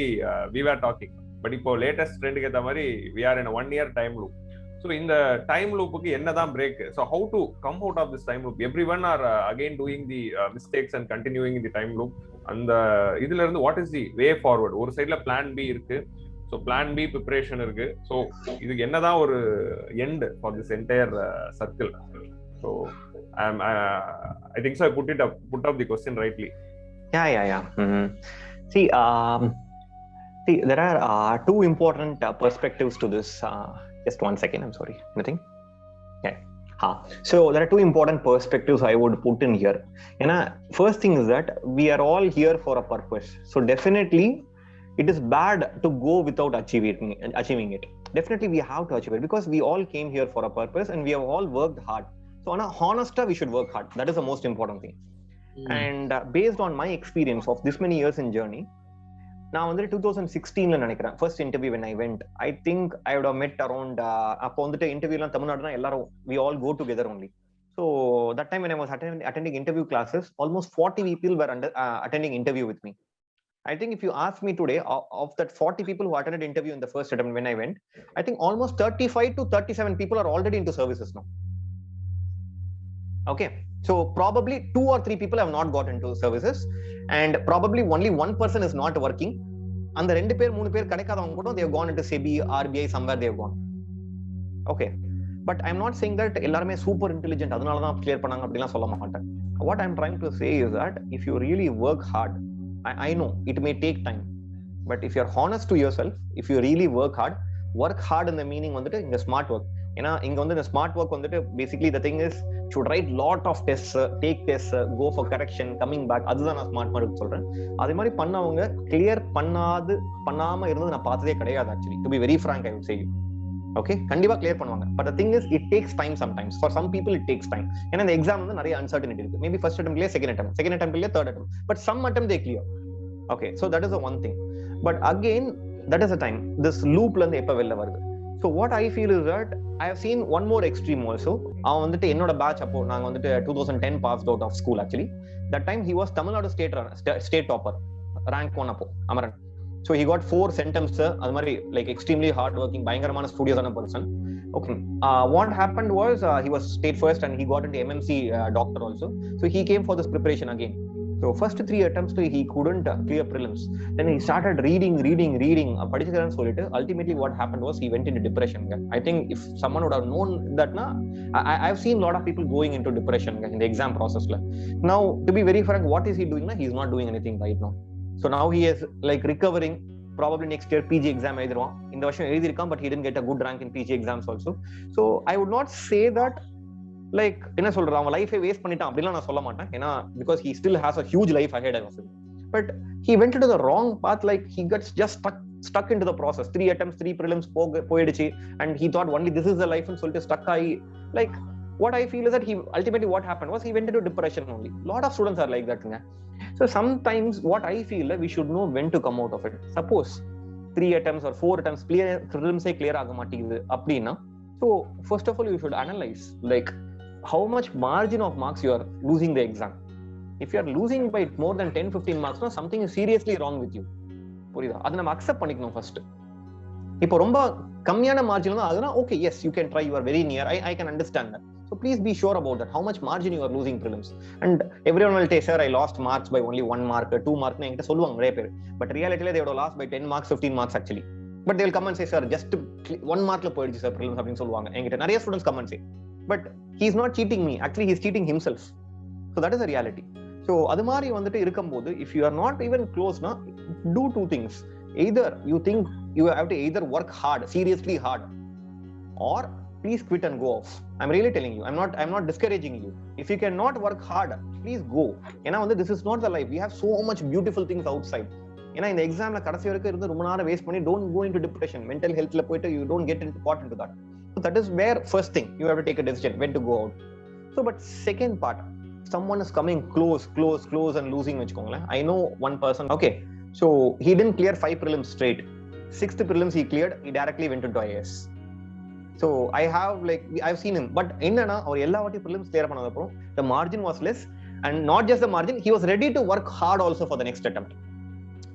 we were talking. பட் இப்போ லேட்டஸ்ட் ட்ரெண்டுக்கு ஏற்ற மாதிரி we are in a 1 year time loop. So இந்த டைம் லூப்புக்கு என்னதான் பிரேக்? So how to come out of this time loop? Everyone are again doing the mistakes and continuing the time loop. அந்த இதுல இருந்து what is the way forward? ஒரு சைட்ல plan B இருக்கு, ஸோ பிளான் பி ப்ரிப்பரேஷன் இருக்கு. So இதுக்கு என்னதான் ஒரு end for this entire circle? So I think so I put up the question rightly. Yeah. See, there are two important perspectives to this. Just 1 second, I'm sorry. Anything? Yeah. So there are two important perspectives I would put in here. First thing is that we are all here for a purpose. So definitely it is bad to go without achieving it. Definitely we have to achieve it, because we all came here for a purpose and we have all worked hard. So on a honest, we should work hard. That is the most important thing. And based on my experience of this many years in journey, நான் வந்துட்டு 2016 நினைக்கிறேன் first interview when I went. I think I would have met around அப்போ வந்துட்டு இன்டர்வியூலாம் தமிழ்நாடுனா எல்லாரும் we all go together only. So that time when I was attending interview classes, almost 40 people were attending interview with me. I think if you ask me today, of that 40 people who attended interview in the first attempt when I went, I think almost 35 to 37 people are already into services now. Okay, so probably 2 or 3 people have not got into services, and probably only one person is not working. And the 2 பேர் 3 பேர் கிடைக்காதவங்க கூட they have gone into SEBI, RBI, somewhere they have gone. Okay, but I'm not saying that எல்லாருமே super intelligent அதனால தான் clear பண்ணாங்க அப்படிலாம் சொல்ல மாட்டேன். What I'm trying to say is that if you really work hard, I know it may take time, but if you're honest to yourself, if you really work hard in the meaning வந்துட்டு இந்த smart work. ஏன்னா இங்க வந்து இந்த smart work வந்துட்டு basically the thing is should write lot of tests, take tests, go for correction, coming back. அதுதான் நான் smart work சொல்றேன். அதே மாதிரி பண்ணவங்க கிளியர் பண்ணாம இருந்தது நான் பார்த்ததே கிடையாது actually, to be very frank I would say you. Okay, கண்டிப்பா கிளியர் பண்ணுவாங்க. But the thing is it takes time sometimes. For some people it takes time. ஏன்னா இந்த எக்ஸாம் வந்து நிறைய uncertainty இருக்கு. Maybe first attempt இல்லையே second attempt இல்லையே third attempt, but some attempt they clear. Okay, so that is the one thing. But again, that is the time this loop la irundhu eppa vella varudhu. So what I feel is that I have seen one more extreme also. avan vandute ennoda batch appo naanga vandute 2010 passed out of school actually. That time he was Tamil Nadu state topper, rank 1 appo Amaran. So he got 4 centums, adu mari like extremely hard working, bayangaramana studious ana person. Okay, what happened was he was state first and he got into MMC doctor also. So he came for this preparation again. So first 3 attempts he couldn't clear prelims. Then he started reading படிச்சுக்கிறேன்னு சொல்லிட்டு ultimately what happened was he went into depression. I think if someone would have known that na, I've seen a lot of people going into depression in the exam process la. Now to be very frank, what is he doing now? He is not doing anything right now. So now he is like recovering. Probably next year PG exam எழுதிடுவான். இந்த வருஷம் எழுதிருக்கான், but he didn't get a good rank in PG exams also. So I would not say that like என்ன சொல்றான் அவன் லைஃபை waste பண்ணிட்டான் அப்படிலாம் நான் சொல்ல மாட்டேன். ஏன்னா because he still has a huge life ahead of him, but he went into the wrong path. Like he gets just stuck into the process. 3 attempts 3 prelims போயிடுச்சு, and he thought only this is the life and சொல்லிட்டு stuck ஆகி, like what I feel is that he ultimately what happened was he went into depression only. Lot of students are like that. So sometimes what I feel that we should know when to come out of it. Suppose 3 attempts or 4 attempts prelims clear ஆக மாட்டேங்குது அப்படின்னா, so first of all you should analyze like how much margin of marks you are losing the exam. If you are losing by more than 10-15 marks, no, something is seriously wrong with you. புரியுதா? அதை நம்ம accept பண்ணிக்கணும் first. இப்போ ரொம்ப கம்மியான margin தான் அதுனா okay, yes you can try, you are very near, I can understand that. So please be sure about that, how much margin you are losing prelims. And everyone will say sir I lost marks by only 1 mark 2 mark னு என்கிட்ட சொல்லுவாங்க நிறைய பேர். But reality they would have lost by 10 marks 15 marks actually. But they will come and say sir just 1 markல போயிடுச்சு sir prelims அப்படினு சொல்லுவாங்க. என்கிட்ட நிறைய students come and say, but he is not cheating me, actually he is cheating himself. So that is the reality. So அது மாதிரி வந்துட்டு இருக்கும்போது if you are not even close na, do 2 things. Either you think you have to either work hard, seriously hard, or please quit and go off. I'm really telling you, I'm not discouraging you. If you cannot work hard, please go. ஏன்னா வந்து this is not the life. We have so much beautiful things outside. ஏன்னா இந்த எக்ஸாம்ல கடைசி வரைக்கும் இருந்து ரொம்ப நேரம் வேஸ்ட் பண்ணி don't go into depression, mental healthல போயிட்டு you don't get caught into that. So that is where first thing you have to take a decision when to go out. So but second part, someone is coming close and losing வெச்சுக்கோங்களேன். I know one person, okay, so he didn't clear 5 prelims straight. 6th prelims he cleared, he directly went into IAS. So I've seen him, but என்னன்னா அவர் எல்லா வாட்டி prelims clear பண்ணத அப்புறம் the margin was less, and not just the margin, he was ready to work hard also for the next attempt.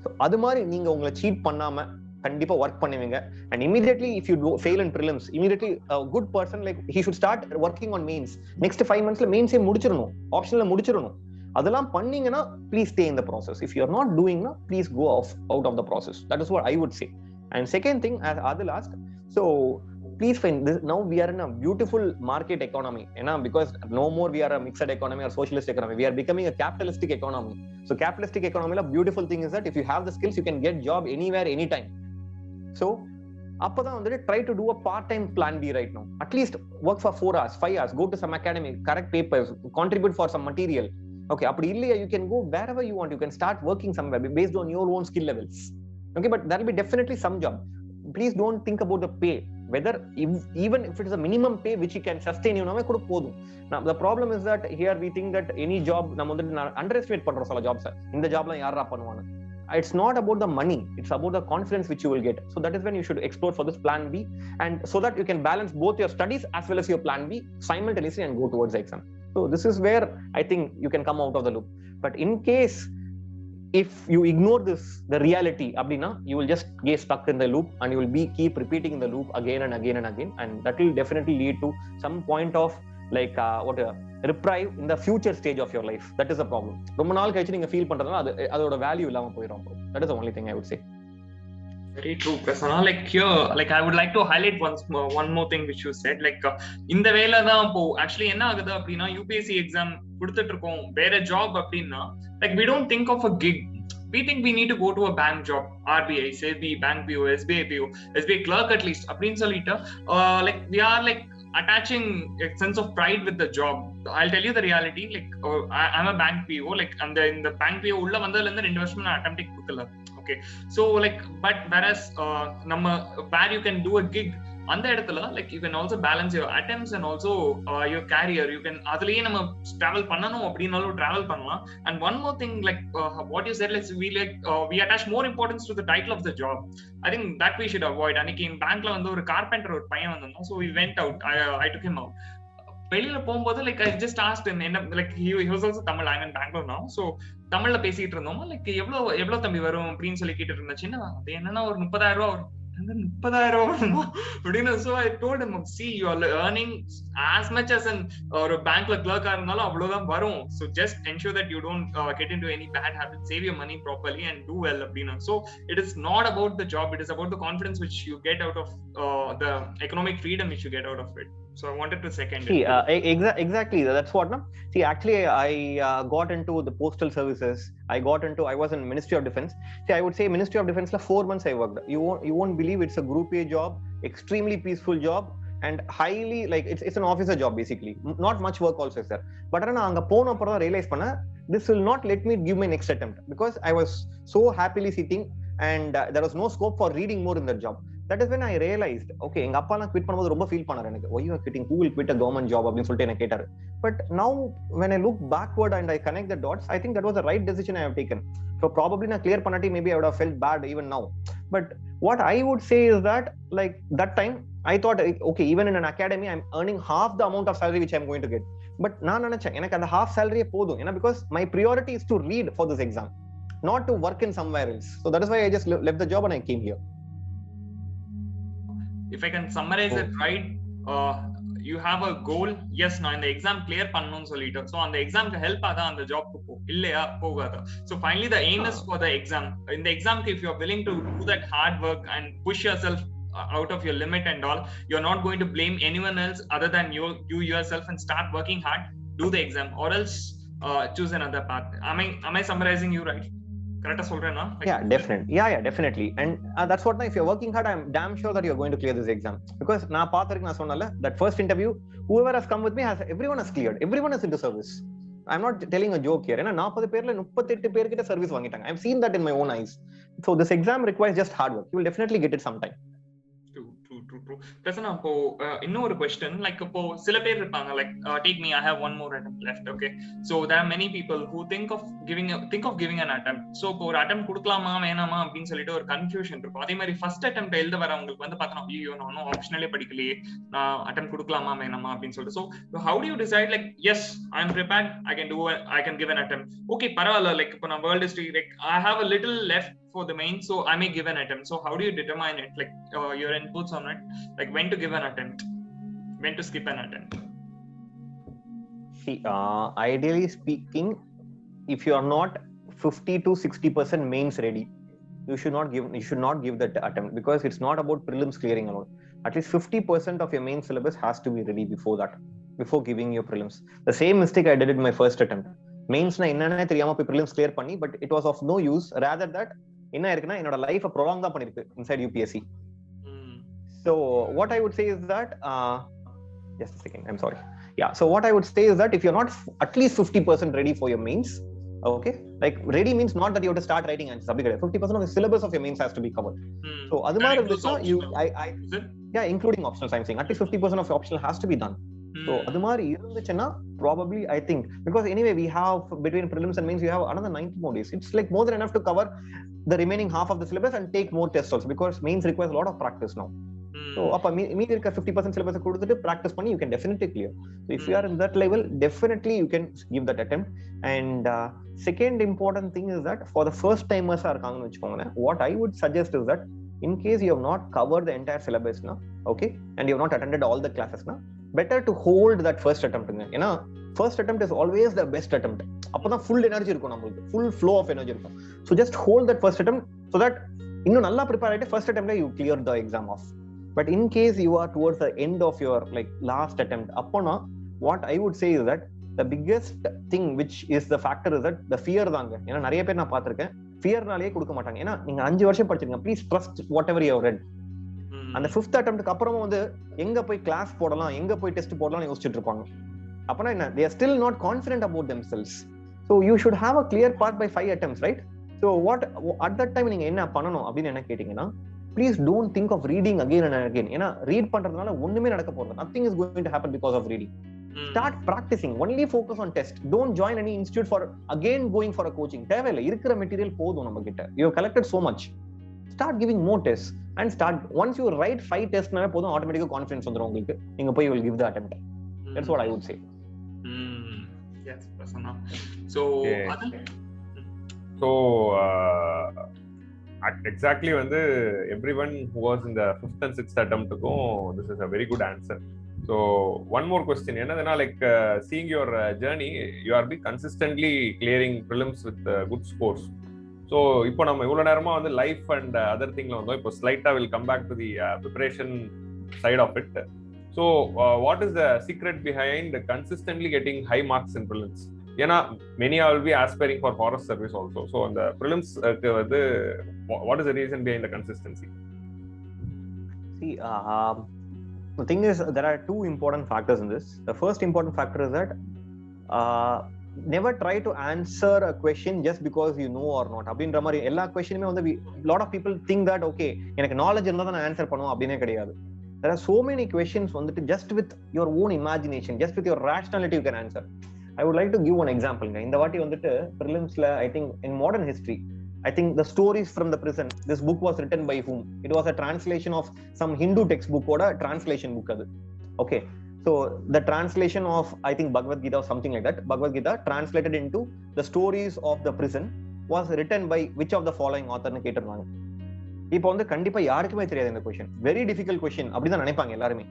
So அது மாதிரி நீங்க உங்களை cheat பண்ணாம கண்டிப்பா ஒர்க் பண்ணுவீங்க. And immediately if you fail in prelims, immediately a good person like he should start working on mains. Next 5 monthsல mains முடிச்சிரணும், ஆப்ஷனல்ல முடிச்சிரணும். அதெல்லாம் பண்ணீங்கன்னா please stay in the process. If you are not doing na, please go out of the process. That is what I would say. And second thing, as Adil asked, so please find this, now we are in a beautiful market economy, because no more we are a mixed economy or socialist economy, we are becoming a capitalistic economy. So capitalistic economy la beautiful thing is that if you have the skills you can get job anywhere anytime. So அப்பதான் வந்துட்டு try to do a part time plan B right now. At least work for 4 hours 5 hours, go to some academy, correct papers, contribute for some material. Okay, அப்படி இல்லையா you can go wherever you want, you can start working somewhere based on your own skill levels. Okay, but there will be definitely some job. Please don't think about the pay, whether even if it is a minimum pay which you can sustain you namme kuda podum. Now the problem is that here we think that any job நம்ம வந்து underestimate பண்றோம் சில jobs. இந்த ஜாப்ல யாரா பண்ணுவாங்க. It's not about the money, it's about the confidence which you will get. So that is when you should explore for this plan B, and so that you can balance both your studies as well as your plan B simultaneously and go towards the exam. So this is where I think you can come out of the loop. But in case if you ignore this, the reality abdina, you will just get stuck in the loop and you will keep repeating the loop again and again and again, and that will definitely lead to some point of like reprieve in the future stage of your life. That is the problem. ரொம்ப நாள் கழிச்சு நீங்க feel பண்றதுனால அதோட value இல்லாம போயிடும். That is the only thing I would say. Very true, Prasanna. Like here, like I would like to highlight one more thing which you said. Like இந்த வேலை தான் இப்போ actually என்ன ஆகுது அப்படின்னா UPSC exam கொடுத்துட்டு இருக்கோம், வேற ஜாப் அப்படின்னா like we don't think of a gig. We think we need to go to a bank job, RBI, SEBI, Bank PO, SBI PO, SBI clerk at least. அப்படின்னு சொல்லிட்டு like we are like attaching a sense of pride with the job. I'll tell you the reality. Like I'm a bank PO. Like in the bank PO உள்ள வந்ததுல இருந்து 2 வருஷமா நான் attempt கொடுக்கல. Okay, so like but whereas where you can do a gig அந்த இடத்துல like you can also balance your attempts and also your career. You can அதுலயே நம்ம travel பண்ணனும் அப்படினாலும் travel பண்ணலாம். And one more thing, like what you said, we attach more importance to the title of the job. I think that we should avoid. அன்னைக்கு பேங்க்ல வந்து ஒரு carpenter ஒரு பையன் வந்தான். So we went out. I took him out. வெளியில போகும்போது like I just asked him, like he was also Tamil. I'm in Bangalore now. So தமிழ்ல பேசிட்டு இருந்தோம். like எவ்வளவு தம்பி வரும் அப்படின்னு சொல்லி கேட்டுட்டு இருந்தா. சின்னவா அது என்னன்னா ஒரு 30,000 ரூபாய் வரும். 30,000 அப்படின்னு. So I told him, see, you are earning as much as ஒரு பேங்க்ல கிளர்க்கா இருந்தாலும் அவ்வளவுதான் வரும். So just ensure that you don't get into any bad habits, save your money properly and do well அப்படின்னு. So it is not about the job, it is about the confidence which you get out of the economic freedom which you get out of it. So I wanted to second it. Exactly, that's what. See, actually I got into the postal services. I was in Ministry of Defense. See, I would say Ministry of Defense la 4 months I worked. You won't believe, it's a group A job, extremely peaceful job and highly like it's an officer job basically. Not much work also is there. But na anga pona appo realize panna this will not let me give my next attempt because I was so happily sitting and there was no scope for reading more in that job. That is when I realized, okay, எங்க அப்பா எல்லாம் quit பண்ணும்போது ரொம்ப feel பண்ணாரு எனக்கு. Why you are quitting? Who will quit a government job அப்படின்னு சொல்லிட்டு என்ன கேட்டாரு. But now when I look backward and I connect the dots, I think that was the right decision I have taken. So probably na clear பண்ணாட்டி maybe I would have felt bad even now. But what I would say is that like that time I thought, okay, even in an academy I'm earning half the amount of salary which I'm going to get. But நான் நினைச்சேன் எனக்கு அந்த half salary போதும். ஏன்னா because my priority is to read for this exam, not to work in somewhere else. So that is why I just left the job and I came here. If I can summarize it right, you have a goal. Yes, நான் இந்த exam clear பண்ணனும்னு சொல்லிட்டு, so அந்த examக்கு help ஆதா அந்த ஜாப்க்கு போ, இல்லையா போகாத. So finally the aim is for the exam. In the exam, if you are willing to do that hard work and push yourself out of your limit and all, you're not going to blame anyone else other than you yourself and start working hard, do the exam, or else choose another path. Am I summarizing you right? Correct solrena? Definitely. And that's what, if you're working hard, I'm damn sure that you're going to clear this exam. Because na paatharikku na sonnala, that first interview, whoever has come with me, everyone has cleared. Everyone is into service. I'm not telling a joke here. Ena 40 பேர்ல 38 பேர் கிட்ட service வாங்கிட்டாங்க. I've seen that in my own eyes. So this exam requires just hard work. You will definitely get it sometime. True. Prasanna, இப்போ இன்னொரு question, like இப்போ சில பேர் இருப்பாங்க, like take me, I have one more attempt left. Okay, so there are many people who think of giving an attempt. So இப்போ ஒரு attempt கொடுக்கலாமா வேணாமா அப்படின்னு சொல்லிட்டு ஒரு கன்ஃபியூஷன் இருக்கும். அதே மாதிரி ஃபர்ஸ்ட் attempt எழுத வரவங்களுக்கு வந்து பார்த்தா ஐயோ நானும் ஆப்ஷனலே படிக்கலையே, நான் attempt கொடுக்கலாமா வேணாமா அப்படின்னு சொல்லிட்டு. So how do you decide, like yes, I am prepared, I can give an attempt. Okay, பரவாயில்ல, like இப்போ நான் world history, like I have a little left for the main, so I may give an attempt. So how do you determine it, like your inputs on it, like when to give an attempt, when to skip an attempt? See, ideally speaking, if you are not 50 to 60% mains ready, you should not give that attempt, because it's not about prelims clearing alone. At least 50% of your main syllabus has to be ready before giving your prelims. The same mistake I did in my first attempt. Mains na enna theriyama poi prelims clear panni, but it was of no use. Rather that என்ன இருக்குன்னா என்னோட லைஃபை prolong தான் பண்ணிருக்கு inside UPSC. So what I would say is that just a second, I'm sorry. So what I would say is that if you're not at least 50% ready for your mains, Okay, like ready means not that you have to start writing answers. 50% of the syllabus of your mains has to be covered. So adu mari irundhuchna yeah, including optionals I'm saying at least 50% of your optional has to be done. So adu mari irundhuchna probably I think, because anyway we have between prelims and mains we have another 90 more days. It's like more than enough to cover the remaining half of the syllabus and take more tests also, because mains requires a lot of practice now. So appa meedi irka 50% syllabus kodutittu practice panni you can definitely clear. So if you are in that level, definitely you can give that attempt. And second important thing is that for the first timers are irukanga vechukonga, what I would suggest is that in case you have not covered the entire syllabus na, okay, and you have not attended all the classes na, better to hold that first attempt nga. Ena first attempt is always the best attempt. Appo full energy irukum namakku, full flow of energy irukum. So just hold that first attempt so that innu nalla prepare aayittu first attempt la you clear the exam off. But in case you are towards the end of your like last attempt, appona what I would say is that the biggest thing which is the factor is that the fear தாங்க. ஏன்னா நிறைய பேர் நான் பார்த்திருக்கேன் ஃபியர்னாலேயே கொடுக்க மாட்டாங்க. ஏன்னா நீங்க 5 வருஷம் படிச்சிருக்கீங்க, please trust what ever you have read. அந்த 5th அட்டெம்ப்ட்க்கு அப்புறமா வந்து எங்க போய் கிளாஸ் போடலாம், எங்க போய் டெஸ்ட் போடலாம் யோசிச்சுட்டு இருப்பாங்க. அப்பனா என்ன, they are still not confident about themselves. So you should have a clear path by 5 attempts, right? So what at that time நீங்க என்ன பண்ணணும் அப்படின்னு என்ன கேட்டீங்கன்னா, please don't think of reading again and again. ஏன்னா ரீட் பண்றதுனால ஒண்ணுமே நடக்க போறது, nothing is going to happen because of reading. Start practicing, only focus on test. Don't join any institute for again going for a coaching. தேவையில்லை, இருக்கிற material போதும் நம்ம கிட்ட. You have collected so much. Start giving more tests and start, once you write 5 tests நாவே போதும், ஆட்டோமேட்டிக்கா confidence வந்துரும் உங்களுக்கு. நீங்க போய் will give the attempt. That's what I would say. Yes, Prasanna. So exactly வந்து everyone who was in the 5th and 6th attempt this is a very good answer. So one more question, என்னதுன்னா like seeing your journey, you are been consistently clearing prelims with good scores. So இப்போ நம்ம இவ்வளவு நேரமா வந்து life and other thingல வந்தோம். இப்போ slightly will come back to the preparation side of it. So what is the secret behind consistently getting high marks in prelims? ஏன்னா many will be aspiring for forest service also. So on the prelims வந்து what is the reason behind the consistency? See, the thing is there are 2 important factors in this. The first important factor is that never try to answer a question just because you know or not. அப்படின்ற மாதிரி எல்லா கொஸ்டினுமே வந்து lot of people think that okay எனக்கு knowledge இருந்தா தான் நான் answer பண்ணுவேன் அப்படினே கிடையாது. There are so many questions வந்துட்டு just with your own imagination, just with your rationality you can answer. I would like to give one example. இந்த வாட்டி வந்துட்டு prelimsல I think in modern history, I think the stories from the prison, this book was written by whom? It was a translation of some Hindu textbook oda translation book adu. Okay, so the translation of I think Bhagavad Gita or something like that, Bhagavad Gita translated into the stories of the prison was written by which of the following author nu கேட்டிருந்தாங்க. இப்போ வந்து கண்டிப்பா யாருக்குமே தெரியாது இந்த question, very difficult question அப்படி தான் நினைப்பாங்க எல்லாரும்.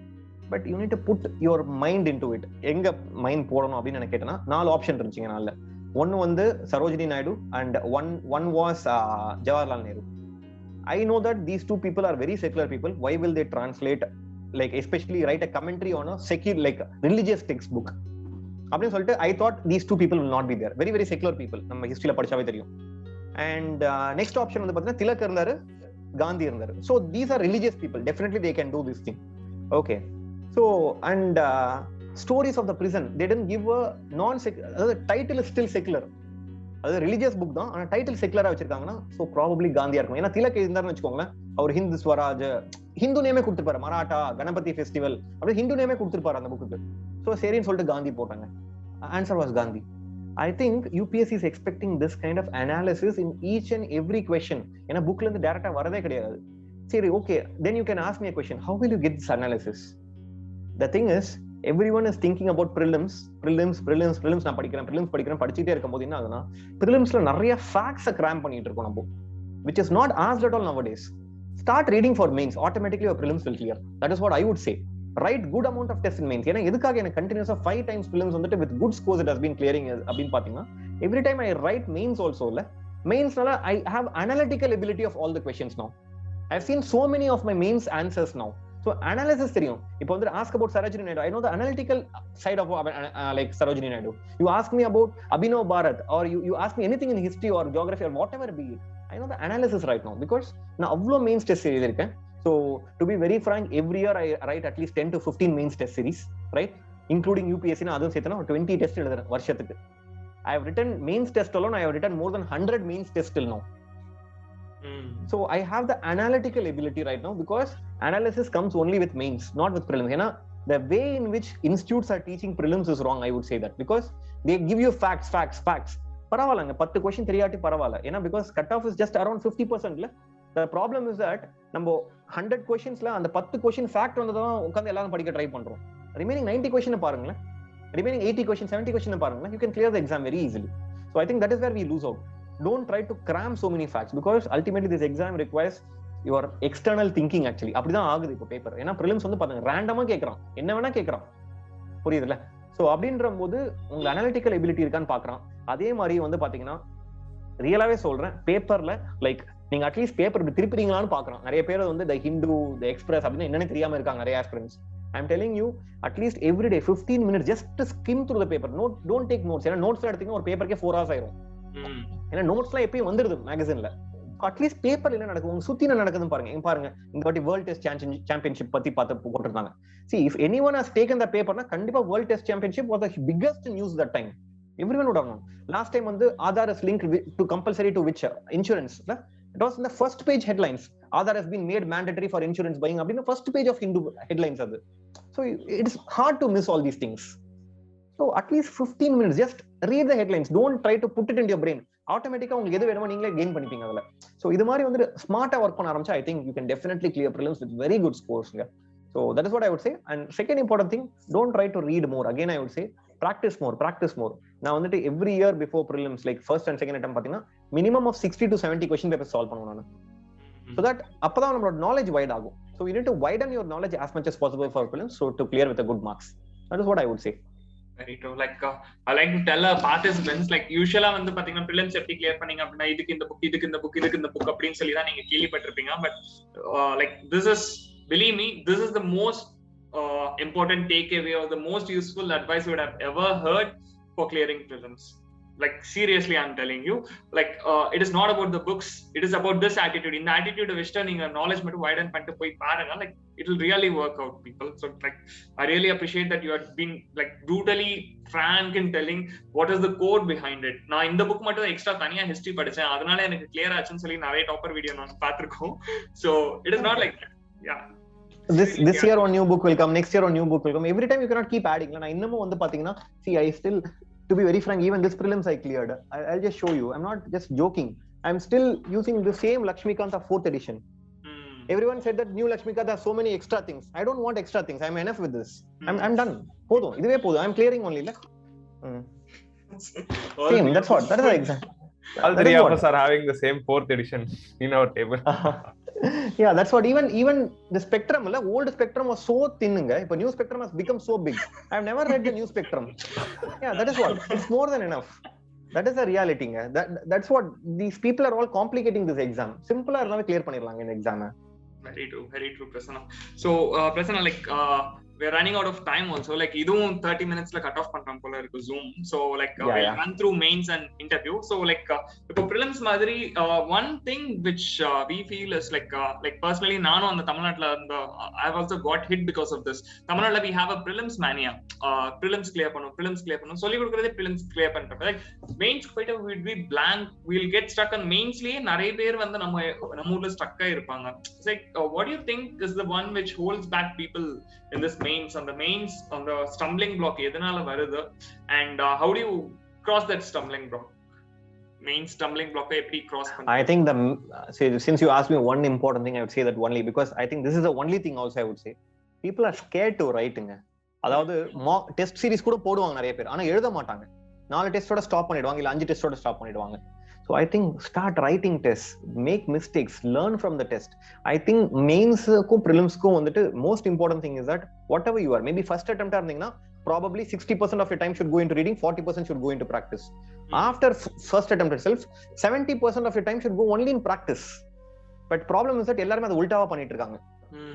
But you need to put your mind into it. எங்க மைண்ட் போடணும் அப்படின்னு எனக்கு கேட்டனா 4 ஆப்ஷன் இருந்துச்சுங்க. நாலுல ஒன்னு வந்து Sarojini Naidu and one was Jawaharlal Nehru. I know that these 2 people are very secular people. Why will they translate, like especially write a commentary on a secular like religious textbook அப்படின்னு சொல்லிட்டு I thought these 2 people will not be there. Very very secular people, நம்ம ஹிஸ்டரியில படிச்சாவே தெரியும். And next option வந்து பார்த்தீங்கன்னா திலக் இருந்தாரு, காந்தி இருந்தாரு. So these are religious people, definitely they can do this thing. Okay, so and stories of the prison, they didn't give a the title is still secular. அது religious book தான், ஆனா title செக்குலரா வச்சிருக்காங்கன்னா so probably காந்தியா இருக்கும். ஏன்னா திலக் இருந்தாருன்னு வச்சுக்கோங்களேன், அவர் ஹிந்து ஸ்வராஜ் ஹிந்து நேமே கொடுத்துருப்பாரு, Maratha Ganapathi festival அப்படி ஹிந்து நேமே கொடுத்துருப்பாரு அந்த புக்கு. ஸோ சரின்னு சொல்லிட்டு காந்தி போட்டாங்க. Answer was Gandhi. I think UPSC is expecting this kind of analysis in each and every question. ஏன்னா புக்ல இருந்து டைரக்டா வரதே கிடையாது. சரி, okay, then you can ask me a question, how will you get this analysis? The thing is, everyone is thinking about prelims நான் படிக்கிறேன் படிச்சிட்டே இருக்கும்போது என்ன ஆகுதுன்னா prelimsல நிறைய facts cram பண்ணிட்டு இருக்கோம் நம்ம, which is not asked at all nowadays. Start reading for mains, automatically your prelims will clear. That is what I would say. Write good amount of tests in mains. ஏன்னா எதுக்காக எனக்கு கண்டினியூஸா 5 times prelims வந்துட்டு with good scores it has been clearing அப்படின்னு பாத்தீங்கன்னா every time I write mains also இல்ல, mains-னால I have analytical ability of all the questions now. I have seen so many of my mains answers now. So analysis தெரியும். இப்போ வந்து ask about Sarojini Naidu, I know the analytical side of like Sarojini Naidu. You ask me about Abhinav Bharat or you ask me anything in history or geography or whatever be it, I know the analysis right now because நான் அவ்வளோ mains test series இருக்கேன். So to be very frank, every year I write at least 10 to 15 mains test series, right? Including UPSC na adum setana 20 test எழுதுறேன் வருஷத்துக்கு. I have written mains test alone, I have written more than 100 mains tests till now. So I have the analytical ability right now, because analysis comes only with mains, not with prelims. The way in which institutes are teaching prelims is wrong, I would say that, because they give you facts. பரவாயில்லங்க 10 question தெரியாட்டி பரவாயில்ல, ஏன்னா because cut off is just around 50%. The problem is that நம்ம 100 கொஸ்டின்ஸ்ல அந்த 10 question fact வந்ததான் உட்கார்ந்து எல்லாரும் படிக்க try பண்றோம். Remaining 90 question பாருங்களேன், ரிமைனிங் 80 கொஸ்டின் 70 கொஸ்டின் பாருங்களேன், you can clear the exam very easily. So I think that is where we lose out. Don't try to cram so many facts, because ultimately this exam requires your external thinking actually. அப்படிதான் ஆகுது இப்போ paper. ஏன்னா prelims வந்து பாருங்க ரேண்டமா கேக்குறான், என்ன வேணா கேக்குறான், புரியுதுல்ல? சோ அப்படின்ற போது உங்க அனலிட்டிக்கல் எபிலிட்டி இருக்கான்னு பாக்குறான். அதே மாதிரி வந்து பாத்தீங்கன்னா ரியலாவே சொல்றேன், பேப்பர்ல லைக் நீங்க அட்லீஸ்ட் பேப்பர் திருப்பிறீங்களான்னு பாக்குறான். நிறைய பேர் வந்து த ஹிந்து, த எக்ஸ்பிரஸ் அப்படின்னு என்னன்னு தெரியாம இருக்காங்க நிறைய ஆஸ்பிரன்ட்ஸ். I'm telling you, at least every day 15 minutes just to skim through the paper. Don't take notes. ஏன்னா நோட்ஸ்ல எடுத்தீங்கன்னா ஒரு பேப்பருக்கே 4 hours ஆயிரும். ஏன்னா நோட்ஸ்லாம் எப்பயும் வந்துருது மேகசின்ல. அட்லீஸ்ட் பேப்பர் என்ன நடக்குது, உங்க சுத்தி என்ன நடக்குதுன்னு பாருங்க. இங்க பாருங்க, இந்த வாட்டி வேர்ல்ட் டெஸ்ட் சாம்பியன்ஷிப் பத்தி போட்டிருந்தாங்க. See, if anyone has taken the paper, கண்டிப்பா world test championship was the biggest news that time. Everyone would have known. Last time வந்து Aadhaar is linked to compulsory to which insurance? It was in the first page headlines. Aadhaar has been made mandatory for insurance buying. அப்படின first page of Hindu headlines அது. So it is hard to miss all these things. So at least 15 minutes just read the headlines. Don't try to put it into your brain. Automatically உங்களுக்கு எது வேணுமோ நீங்களே gain பண்ணிப்பீங்க அதுல. So இது மாதிரி வந்து ஸ்மார்ட்டா வர்க் பண்ண ஆரம்பிச்சா I think you can definitely clear prelims with very good scores. So that is what I would say. And second important thing, don't try to read more. Again I would say practice more. நான் வந்துட்டு every year before prelims like first and second attempt பாத்தீங்கன்னா minimum of 60 to 70 question papers solve பண்ணுவேன் நான். So that அப்பதான் நம்மளோட knowledge wide ஆகும். So you need to widen your knowledge as much as possible for prelims, so to clear with a good marks. That is what I would say. Very true. Like I like to tell participants, like usually வந்து பாத்தீங்கன்னா prelims எப்படி clear பண்ணீங்க அப்படின்னா இதுக்கு இந்த book அப்படின்னு சொல்லி தான் நீங்க கேள்விப்பட்டிருப்பீங்க. But like this is, believe me, this is the most important takeaway or the most useful advice you would have ever heard for clearing prelims. Like seriously I'm telling you, like it is not about the books, it is about this attitude. In the attitude vishta neenga knowledge mattu widen pannu poi paarenga, like it will really work out, people. So like I really appreciate that you have been like brutally frank in telling what is the code behind it. Na indha book mattu extra thaniya history padichen, adanal enakku clear aachunu solli nare topper video nan paathirkom. So it is not like that. Yeah, this year one new book will come, next year one new book will come. Every time you cannot keep adding. Na innum vandu pathina, see I still, to be very frank, even this prelims I cleared. I'll just show you. I'm not just joking. I'm still using the same Lakshmikanta 4th edition. Everyone said that new Lakshmikanta has so many extra things. I don't want extra things. I'm enough with this. I'm done. Podum. Iduve podum. I'm clearing only. Same. That's what. That is the exam. All three of us are having the same 4th edition in our table. Yeah, that's what. Even the spectrum, old spectrum was so thin. But new spectrum has become so big. I've never read the new spectrum. Yeah, that is what. It's more than enough. That is the reality. That's what these people are all complicating this exam. Simple ah clear பண்ணிரலாம் இந்த exam. Very true, Prasanna. So Prasanna, like we're running out of time also. Like idum 30 minutes la cut off பண்றோம் போல இருக்கு Zoom. So like we'll run through mains and interview. So like இப்போ prelims மாதிரி one thing which we feel is like personally நானும் அந்த தமிழ்நாட்டுல I've also got hit because of this. தமிழ்நாட்டுல we have a prelims mania. prelims clear பண்ணும் சொல்லி கொடுக்கறதே prelims clear பண்றப்ப like mains போய்ட்டு we'll be blank, we'll get stuck on mainsலயே நிறைய பேர் வந்து நம்ம ஊர்ல stuck ஆ இருப்பாங்க. It's like what do you think is the one which holds back people in this mains, on the stumbling block எதனால வருது, and how do you cross that stumbling block? Main stumbling block எப்படி cross பண்ண? I think since you asked me one important thing, I would say that only because I think this is the only thing also I would say. People are scared to writing. அதாவது test series கூட போடுவாங்க நிறைய பேர், ஆனா எழுத மாட்டாங்க. 4 டெஸ்டோட stop பண்ணிடுவாங்க, இல்ல 5 டெஸ்டோட ஸ்டாப் பண்ணிடுவாங்க. So I think start writing tests, make mistakes, learn from the test. I think mains ku prelims ku vandu most important thing is that whatever you are, maybe first attempt ah irundinga probably 60% of your time should go into reading, 40% should go into practice. After first attempt itself 70% of your time should go only in practice. But problem is that ellarume adu ultava pannit irukanga.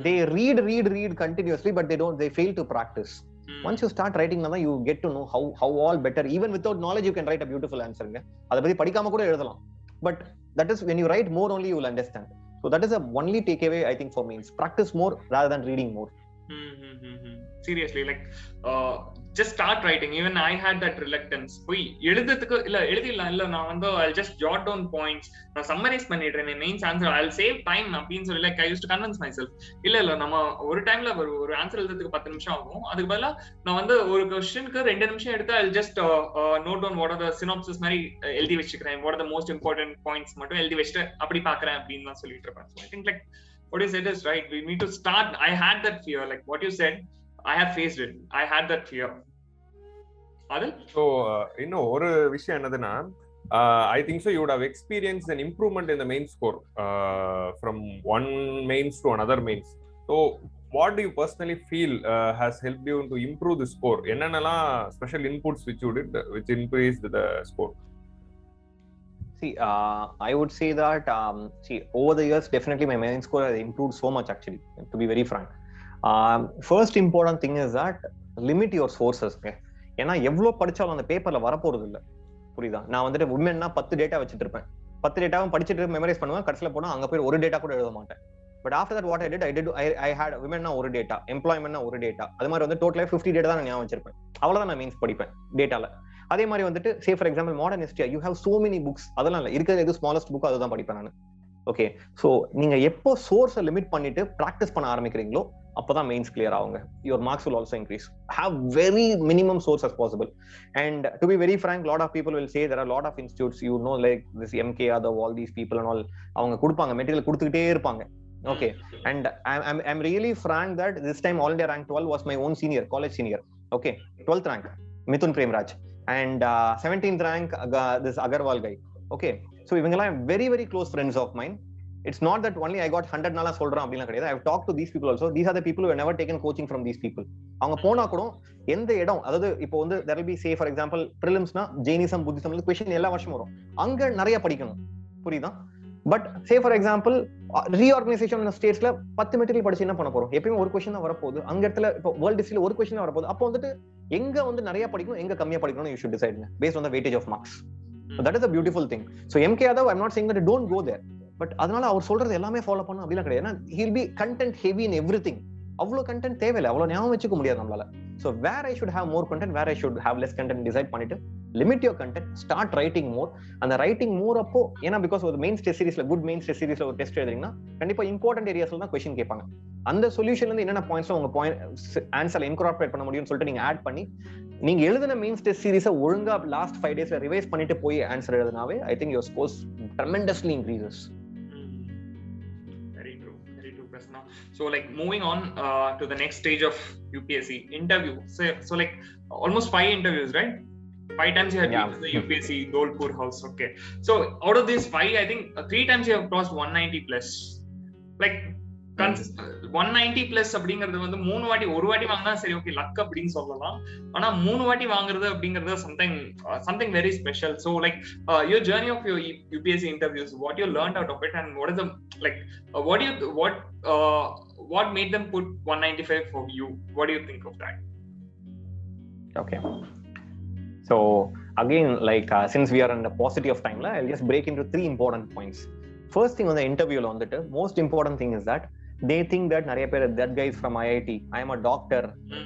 They read continuously, but they fail to practice. Once you start writing now, you get to know how all better. Even without knowledge you can write a beautiful answer. Adha patti padikama kuda ezhudalam. But that is when you write more only you will understand. So that is the only takeaway I think for mains. Practice more rather than reading more. seriously, like just start writing. Even I had that reluctance. போய் எழுதுறதுக்கு எழுதிடலாம் நான் வந்து I'll just jot down points, நான் summarise பண்ணிடுறேன் mains answer, I'll save time அப்படின்னு சொல்லி like I used to convince myself. இல்ல நம்ம ஒரு டைம்ல ஒரு ஆன்சர் எழுதுறதுக்கு 10 நிமிஷம் ஆகும், அதுக்கு பதிலா நான் வந்து ஒரு क्वेश्चनக்கு 2 நிமிஷம் எடுத்து I'll just note down what are the synopsis மாதிரி எழுதி வச்சுக்கிறேன், what are the most important points மட்டும் எழுதி வச்சுட்டு அப்படி பாக்குறேன் அப்படின்னு தான் சொல்லிட்டு இருப்பேன். So I think like what you said is right. We need to start. I had that fear, like what you said. I have faced it. I had that fear. Adil? So, இன்னும் ஒரு விஷயம் என்னதுன்னா, I think so you would have experienced an improvement in the main score from one mains to another mains. So, what do you personally feel has helped you to improve the score? என்னென்னலாம் special inputs which you did which increased the score? See, I would say that over the years, definitely my main score has improved so much actually, to be very frank. First important thing is that limit your sources. ஏன்னா எவ்வளோ படிச்சாலும் அந்த பேப்பர்ல வரப்போறது இல்லை, புரியுதா? நான் வந்துட்டு உண்மைன்னா 10 டேட்டா வச்சுட்டு இருப்பேன், 10 டேட்டாவும் படிச்சுட்டு மெமரைஸ் பண்ணுவேன், கடைசியில் போனால் அங்கே போய் ஒரு டேட்டா கூட எழுத மாட்டேன். But after that what I hate விமென்னா ஒரு டேட்டா, எம்ப்ளாய்மெண்ட்னா ஒரு டேட்டா, அது மாதிரி வந்து டோட்டலாக 50 டேட்டா தான் நான் ஞாபகம் வச்சிருப்பேன். அவ்வளோதான் நான் மீன்ஸ் படிப்பேன் டேட்டால. அதே மாதிரி வந்துட்டு சே for example modern history, you have so many books, அதெல்லாம் இல்லை, இருக்கிறது எது ஸ்மாலஸ்ட் புக் அதுதான் படிப்பேன் நான். ஓகே, ஸோ நீங்க எப்போ சோர்ஸை லிமிட் பண்ணிட்டு ப்ராக்டிஸ் பண்ண ஆரம்பிக்கிறீங்களோ அப்போதான் மெயின்ஸ் கிளியர் ஆகுங்க. Your marks will also increase. Have very minimum source as possible. And to be very frank, lot of people will say there are lot of institutes, you know, like this MK Yadav, all these people and all, அவங்க கொடுப்பாங்க material கொடுத்துக்கிட்டே இருப்பாங்க. Okay, and I'm really frank that this time all India rank 12 was my own senior, college senior. Okay, 12th rank Mithun Premraj, and 17th rank this Agarwal guy. Okay, so ivangala very very close friends of mine. It's not that only I got 100 nala solran appadina kediyadhu. I've talked to these people also. These are the people who have never taken coaching from these people. avanga pona kudo எந்த இடம், அதாவது இப்போ வந்து there will be, say for example prelims na Jainism Buddhism question எல்லா வருஷமும் வரும், அங்க நிறைய படிக்கணும், புரியுதா? But say for example reorganisation ஸ்டேட்ஸ்ல 10 மெட்டீரியல் படிச்சு என்ன பண்ண போறோம்? எப்பயுமே ஒரு கொஸ்டின் தான் வரப்போகுது. அங்க இடத்துல இப்போ வேர்ல்ட் ஹிஸ்டரியில ஒரு கொஸ்டின் தான் வரப்போகுது. அப்போ வந்துட்டு எங்க வந்து நிறைய படிக்கணும், எங்க கம்மியா படிக்கணும், you should decide based on the weightage of marks. That is a beautiful thing. So MK Yadav, I'm not saying that don't go there, but அதனால அவர் சொல்றது எல்லாமே ஃபாலோ பண்ணணும் அப்படிலாம் கிடையாது. ஏன்னா he'll be content heavy in everything. அவ்வளோ content தேவையில்லை, அவ்வளோ ஞாபகம் வச்சுக்க முடியாது நம்மளால. So where I should have more content, where I should have less content decide பண்ணிட்டு limit your content, start writing more. அந்த ரைட்டிங் மோர் அப்போ, ஏன்னா பிகாஸ் ஒரு மெயின் டெஸ்ட் சீரிஸ்ல, குட் மெயின் டெஸ்ட் சீரிஸ்ல ஒரு டெஸ்ட் எழுதுறீங்கன்னா கண்டிப்பா இம்பார்ட்டன்ட் ஏரியாஸ்ல தான் கொஸ்டின் கேட்பாங்க. அந்த சொல்யூஷன்ல இருந்து என்னென்ன பாயிண்ட்ஸ் உங்க பாயிண்ட் ஆன்சர்ல இன்கார்பரேட் பண்ண முடியும்னு சொல்லிட்டு நீங்க ஆட் பண்ணி, நீங்க எழுதின மெயின் டெஸ்ட் சீரிஸை ஒழுங்கா லாஸ்ட் 5 daysல ரிவைஸ் பண்ணிட்டு போய் ஆன்சர் எழுதினாவே I think your scores tremendously increases. So like moving on to the next stage of UPSC interview. So like almost 5 interviews, right? 5 times you had been to the UPSC Dolpur house. Okay. So out of these 5, I think 3 times you have crossed 190 plus. Like 190 plus அப்படிங்கிறது வந்து 3 வாட்டி, ஒரு வாட்டி வாங்கினா சரி okay luck அப்படின்னு சொல்லலாம். ஆனா 3 வாட்டி வாங்குறது அப்படிங்கிறது something very special. So like your journey of your UPSC interviews, what you learned out of it, and what is the like what made them put 195 for you? What do you think of that? Okay, so again, like since we are in the paucity of time, I'll just break into 3 important points. First thing on the interview la vandittu, most important thing is that they think that nariya per that guy is from IIT, I am a doctor,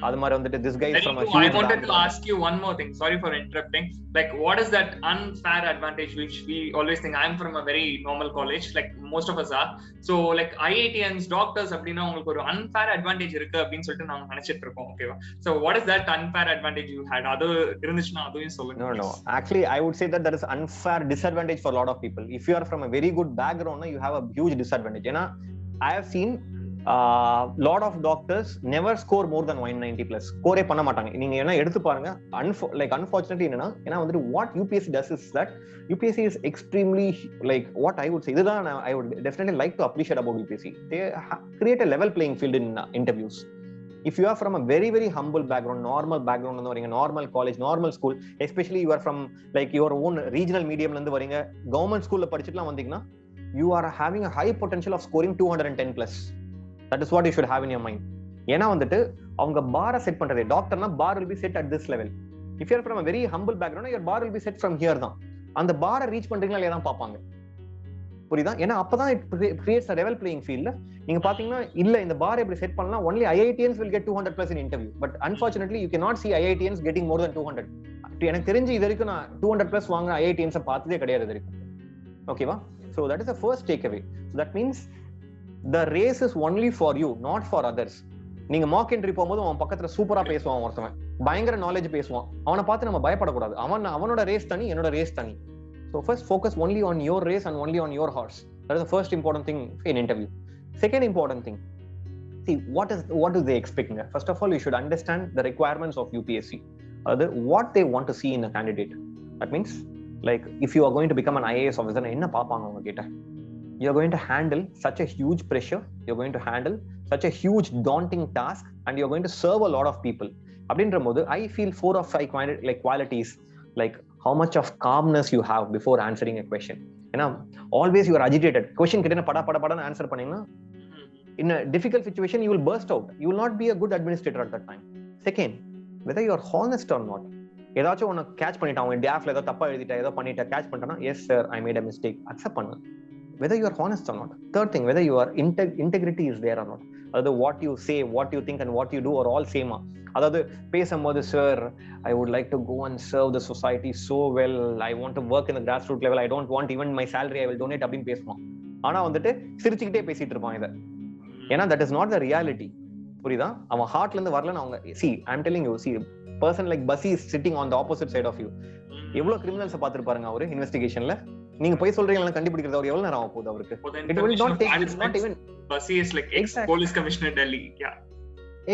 adu mari vandittu this guy is from a huge I wanted to ask you one more thing, sorry for interrupting. Like what is that unfair advantage which we always think? I am from a very normal college, like most of us are. So like IITians doctors அப்படினா உங்களுக்கு ஒரு unfair advantage இருக்கு அப்படினு சொல்லிட்டு நாங்க நினைச்சிட்டு இருக்கோம். ஓகேவா? So what is that unfair advantage you had? அது இருந்துச்சுனா அதுவும் சொல்லுங்க. No, actually I would say that there is unfair disadvantage for a lot of people. If you are from a very good background, you have a huge disadvantage. ஏனா I have seen lot of doctors never score more than 190 plus. ஸ்கோரே பண்ண மாட்டாங்க. நீங்க என்ன எடுத்து பாருங்க. Like unfortunately ஏன்னா வந்துட்டு what UPSC does is that UPSC is extremely, like what I would say, இதுதான் I would definitely like to appreciate about UPSC. They create a level playing field in interviews. If you are from a very very humble background, normal background ல வரீங்க, normal college, normal school, especially you are from like your own regional medium ல இருந்து வரீங்க, government school ல படிச்சிட்டுலாம் வந்தீங்கன்னா, you are having a high potential of scoring 210 plus. That is what you should have in your mind. ஏன்னா வந்துட்டு அவங்க பாரை set பண்றது, டாக்டர்னா பார் will be set at this level. If you are from a very humble background, your bar will be set from here தான். அந்த பாரை reach பண்றீங்களா இல்லையா தான் பார்ப்பாங்க. புரியுதா? ஏன்னா அப்பதான் it creates a level playing field. நீங்க பாத்தீங்கன்னா இல்ல இந்த பார் எப்படி செட் பண்ணலாம், only IITians will get 200 plus in interview, but unfortunately you cannot see IITians getting more than 200. எனக்கு தெரிஞ்சு இது வரைக்கும் நான் 200 plus வாங்குற IITians பார்த்ததே கிடையாது இது வரைக்கும். ஓகேவா? So that is the first takeaway. So that means the race is only for you, not for others. நீங்க மார்க் என்ட்ரி போகும்போது அவன் பக்கத்துல சூப்பரா பேசுவான், ஒருத்தவன் பயங்கர நாலேஜ் பேசுவான், அவனை பார்த்து நம்ம பயப்படக்கூடாது. அவனோட ரேஸ் தனி, என்னோட ரேஸ் தனி. So first focus only on your race and only on your horse. That is the first important thing in interview. Second important thing, see what do they expect? First of all, you should understand the requirements of UPSC. What they want to see in a candidate. That means like if you are going to become an IAS officer, enna paapanga avanga kitta, you are going to handle such a huge pressure, you are going to handle such a huge daunting task, and you are going to serve a lot of people. Abindramodhu I feel 4 or 5 qualities, like how much of calmness you have before answering a question. Always you are agitated, question kitta pada pada answer pannina, in a difficult situation you will burst out, you will not be a good administrator at that time. Second, whether you are honest or not. ஏதாச்சும் ஒன்னு catch பண்ணிட்டான், உன் டிராஃப்ட்ல ஏதோ தப்பா எழுதிட்டா, ஏதோ பண்ணிட்டா, catch பண்ணிட்டானா, yes sir I made a mistake, accept பண்ணு. Whether you are honest or not. Third thing, whether your integrity is there or not. Aதாவது what you say, what you think and what you do are all same. அதாவது பேசும்போது sir I would like to go and serve the society so well, I want to work in the grassroots level, I don't want even my salary, I will donate அப்படின்னு பேசுவான். ஆனா வந்துட்டு சிரிச்சுக்கிட்டே பேசிட்டு இருப்பான் இதை. ஏன்னா that is not the reality. புரியுதா? அவன் ஹார்ட்ல இருந்து வரலன்னு அவங்க see I'm telling you, see person like Basi is sitting on the opposite side of you. எவ்வளவு கிரிமினல்ஸ் பாத்துருப்பாருங்க அவரு இன்வெஸ்டிகேஷன்ல. நீங்க போய் சொல்றீங்களா கண்டுபிடிக்கிறது அவர் எவ்வளவு நேரம் ஆக போகுது அவருக்கு? It will not take, it's not even. Basi is like ex-police commissioner Delhi. Yeah.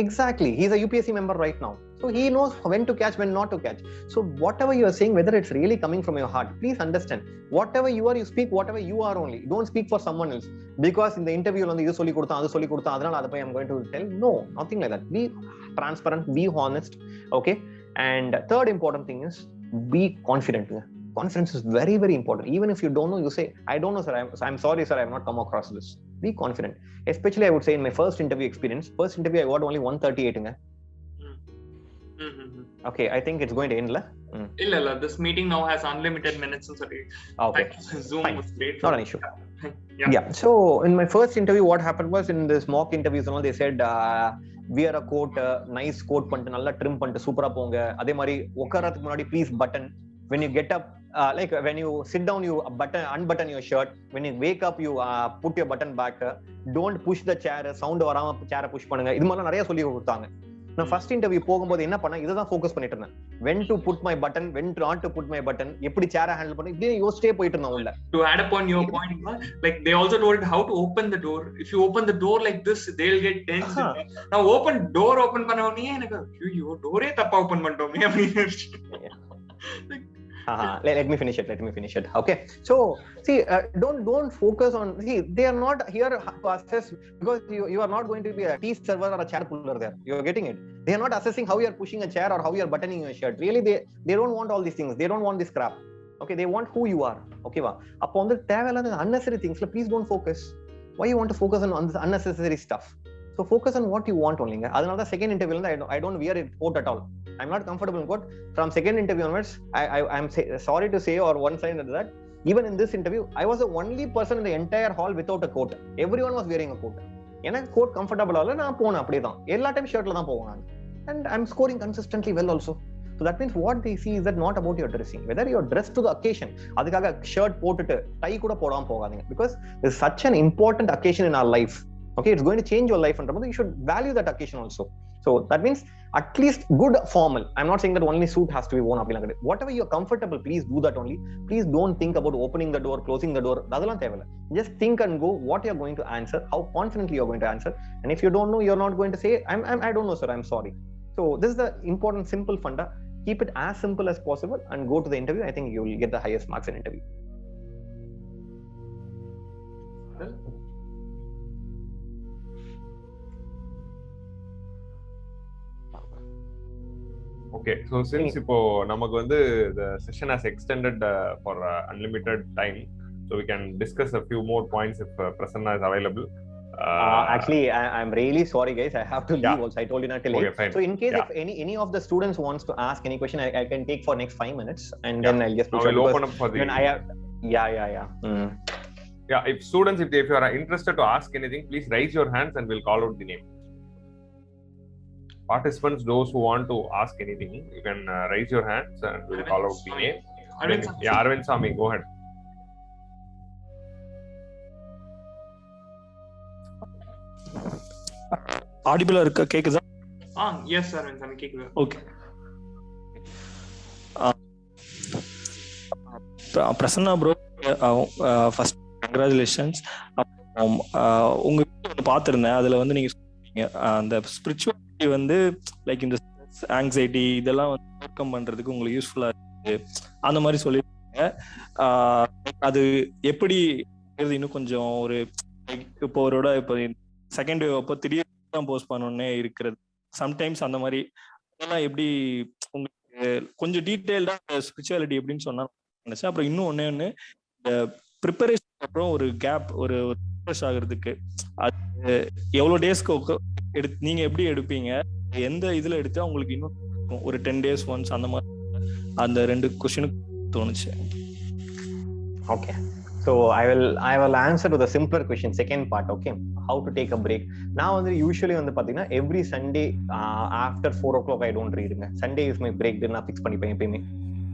Exactly. He's a UPSC member right now. So he knows when to catch, when not to catch. So whatever you are saying, whether it's really coming from your heart, please understand. Whatever you are, you speak whatever you are only. Don't speak for someone else. Because in the interview, இது சொல்லி கொடுத்தா, அது சொல்லி கொடுத்தா, அதனால அதை போய் I'm going to tell. No, nothing like that. Be transparent, be honest. Okay. And third important thing is be confident. Confidence is very, very important. Even if you don't know, you say, I don't know, sir. I'm sorry, sir. I have not come across this. Be confident. Especially, I would say, in my first interview experience, first interview, I got only 138. Okay, I think it's going to end, la? Illa. This meeting now has unlimited minutes. Sorry. Okay. Zoom fine. was great. Not an issue. Yeah. So, in my first interview, what happened was, in this mock interviews and all, they said, wear a coat, nice coat பண்ணிட்டு நல்லா trim பண்ணிட்டு சூப்பரா போங்க. அதே மாதிரி உட்காரத்துக்கு முன்னாடி please button. When you get up, like when you sit down, you unbutton your shirt. When you wake up, you put your button back. Don't push the chair, sound வராம chair push பண்ணுங்க. இது மாதிரி நிறைய சொல்லி கொடுத்தாங்க. நான் first interview போகும்போது என்ன பண்ணேன், இதை தான் ஃபோக்கஸ் பண்ணிட்டு இருந்தேன். when to put my button, when not to put my button, எப்படி சேரை ஹேண்டில் பண்ணி இப்படியே யோசிச்சே போயிட்டு இருந்தேன் உள்ள. To add upon your point, like they also told how to open the door. If you open the door like this, they'll get tense. Now door open பண்ண உடனே எனக்கு ஐயோ டோரே தப்பா ஓபன் பண்ணிட்டோமே அப்படின்னு. Let me finish it. Okay. So, see, don't focus on, see, they are not here to assess, because you are not going to be a tea server or a chair puller there. You are getting it. They are not assessing how you are pushing a chair or how you are buttoning your shirt. Really, they don't want all these things. They don't want this crap. Okay, they want who you are. Okay, va. Appo on the தேவையில்லாத unnecessary things, please don't focus. Why you want to focus on this unnecessary stuff? So focus on what you want only. அதனால தான் second இன்டர்வியூல I don't wear it coat at all. I'm not comfortable in coat. From second interview onwards, I'm sorry to say, or one sign that even in this interview, I was the only person in the entire hall without a coat. Everyone was wearing a coat. எனக்கு code comfortable ஆகல, நான் போனேன் அப்படியே தான். எல்லா time ஷர்ட்ல தான் போவேன். And I'm scoring consistently well also. So that means what they see is that not about your dressing, whether you're dressed to the occasion. அதுக்காக ஷர்ட் போட்டுட்டு டை கூட போடாம போகாதீங்க, because it's such an important occasion in our life. Okay, it's going to change your life, and you should value that occasion also. So that means at least good formal. I'm not saying that only suit has to be worn. Whatever you're comfortable, please do that only. Please don't think about opening the door, closing the door. Just think and go what you're going to answer, how confidently you're going to answer. And if you don't know, you're not going to say, I don't know, sir, I'm sorry. So this is the important, simple funda. Keep it as simple as possible and go to the interview. I think you will get the highest marks in interview. Okay, so since இப்போ நமக்கு வந்து the session has extended for unlimited time, so we can discuss a few more points if Prasanna is available. Actually, I'm really sorry, guys. I have to leave also. I told you not to leave. Okay, fine. So in case if any of the students wants to ask any question, I can take for next 5 minutes, and then I'll just. I will open up for the. Yeah. Yeah, if students, if you are interested to ask anything, please raise your hands and we'll call out the name. Participants, those who want to ask anything, you can raise your hands and we'll call out the name. Yeah, Arvind Sami, go ahead. ஆடிபிளா இருக்க கேக்குதா? Yes sir, Arvind Sami கேக்குது. Okay. Prasanna bro, first congratulations. உங்க video பார்த்திருந்தேன், அதுல வந்து நீங்க சொன்னீங்க அந்த spirituality வந்து லைக் இந்த ஆங்ஸைட்டி இதெல்லாம் வந்து ஓவர் கம் பண்றதுக்கு உங்களுக்கு யூஸ்ஃபுல்லா இருக்கு அந்த மாதிரி சொல்லியிருக்கீங்க. அது எப்படி இன்னும் கொஞ்சம் ஒரு இப்போ ஒருட இப்போ செகண்ட் வேவ் அப்போ திடீர்னு தான் போஸ்ட் பண்ணோன்னே இருக்கிறது சம்டைம்ஸ் அந்த மாதிரி அதெல்லாம் எப்படி உங்களுக்கு கொஞ்சம் டீட்டெயில்டா ஸ்பிரிச்சுவாலிட்டி எப்படின்னு சொன்னா நினைச்சேன். அப்புறம் இன்னும் ஒண்ணு இந்த ப்ரிப்பரேஷன் அப்புறம் ஒரு கேப் ஒரு ரிஃப்ரெஷ் ஆகுறதுக்கு அது எவ்வளவு டேஸ்க்கு நீங்க எப்படி எடுப்பீங்க, எந்த இதுல எடுத்தா உங்களுக்கு இன்னும் ஒரு 10 days ஒன்ஸ் அந்த மாதிரி அந்த 2 கொஸ்டினுக்கு தோணுச்சு. Okay, so I will answer to the simpler question, second part. Okay, how to take a break. Now வந்து usually வந்து பாத்தீங்கன்னா every Sunday after 4 o'clock I don't read. Sunday is my break day, நான் fix பண்ணிப்பேன் எப்பயுமே.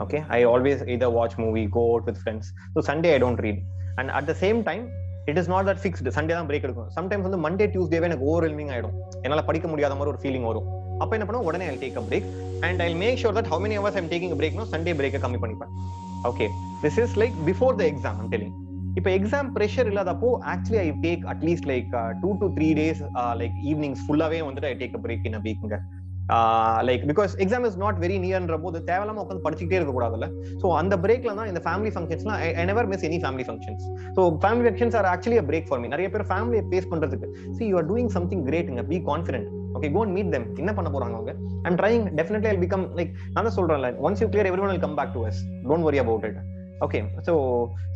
Okay, I always either watch movie, go out with friends. So Sunday I don't read, and at the same time it is not that fixed Sunday தான் break எடுக்கும். Sometimes வந்து Monday Tuesday எனக்கு overwhelming ஆயிடும், என்னால படிக்க முடியாத மாதிரி ஒரு feeling வரும். அப்ப என்ன பண்ணுவேன், உடனே I'll take a break and I'll make sure that how many hours I'm taking a break no Sunday break கம்மி பண்ணிப்பேன். Okay, this is like before the exam I'm telling. இப்ப exam pressure இல்லாதப்போ actually I take at least like 2 to 3 days like evenings full-ஆவே வந்துட்டு I take a break in a week. Like because exam is not very near ன்ற போது தேவலாம உட்காந்து படிச்சுக்கிட்டே இருக்க கூடாதுல்ல. So அந்த பிரேக்ல தான் இந்த family ஃபங்க்ஷன்ஸ்லாம் I never miss any family functions. So family functions are actually a break for me. நிறைய பேர் ஃபேமிலியை பேஸ் பண்றதுக்கு see you are doing something great, be confident. Okay, go and meet them. என்ன பண்ண போறாங்க அவங்க? I'm trying, definitely I'll become like நான் தான் சொல்றேன்ல, once you clear everyone will come back to us, don't worry about it. Okay, so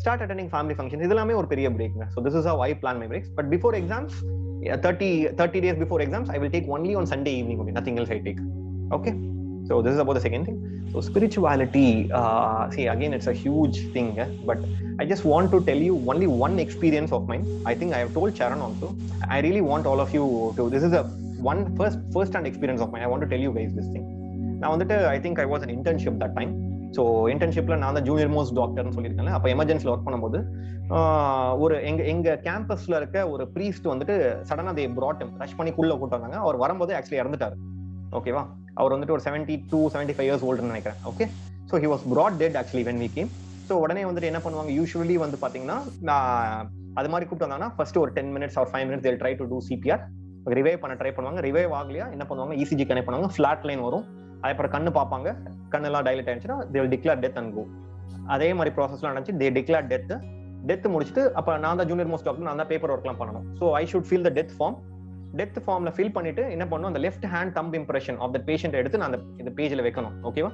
start attending family functions. இதெல்லாமே ஒரு பெரிய பிரேக்ங்க. So this is how I plan my breaks. But before exams, 30 days before exams I will take only on Sunday evening only, nothing else I take. Okay, so this is about the second thing. So spirituality, see again it's a huge thing, but I just want to tell you only one experience of mine. I think I have told Charan also. I really want all of you to, this is a one first hand experience of mine. I want to tell you guys this thing. Now வந்துட்டு I think I was an internship that time. So இன்டர்ன்ஷிப்ல நான் தான் junior most டாக்டர்னு சொல்லியிருக்கேன். அப்போ எமர்ஜென்சியில் work பண்ணும்போது ஒரு எங்க கேம்பஸ்ல இருக்க ஒரு ப்ரீஸ்ட் வந்துட்டு சடனா தே brought him, ரஷ் பண்ணி குள்ள கூட்டு வந்தாங்க. அவர் வரும்போது ஆக்சுவலி இறந்துட்டாரு. ஓகேவா, அவர் வந்துட்டு ஒரு 72-75 years old நினைக்கிறேன். Okay, so he was brought dead actually when we came. So உடனே வந்துட்டு என்ன பண்ணுவாங்க, யூஸ்வலி வந்து பாத்தீங்கன்னா அது மாதிரி கூப்பிட்டு வந்தாங்கன்னா ஃபர்ஸ்ட் ஒரு 10 minutes or 5 minutes they'll try to do CPR, revive பண்ண ட்ரை பண்ணுவாங்க. ரிவைவ் ஆகலையா என்ன பண்ணுவாங்க, ECG கனெக்ட் பண்ணுவாங்க, ஃபிளாட் லைன் வரும். அதுக்கப்புறம் கண்ணு பார்ப்பாங்க, கண்ணெல்லாம் டைலட் ஆயிடுச்சுன்னா they will declare death and go. அதே மாதிரி ப்ராசஸ்லாம் நடந்துச்சு. they declare death முடிச்சுட்டு அப்ப நான் தான் ஜூனியர் மோஸ்ட் டாக்டர், நான் தான் பேப்பர் ஒர்க்லாம் பண்ணணும். So I should fill the death ஃபார்ம்ல ஃபில் பண்ணிட்டு என்ன பண்ணணும், அந்த left hand thumb impression of the patient எடுத்து நான் இந்த பேஜ்ல வைக்கணும். ஓகேவா,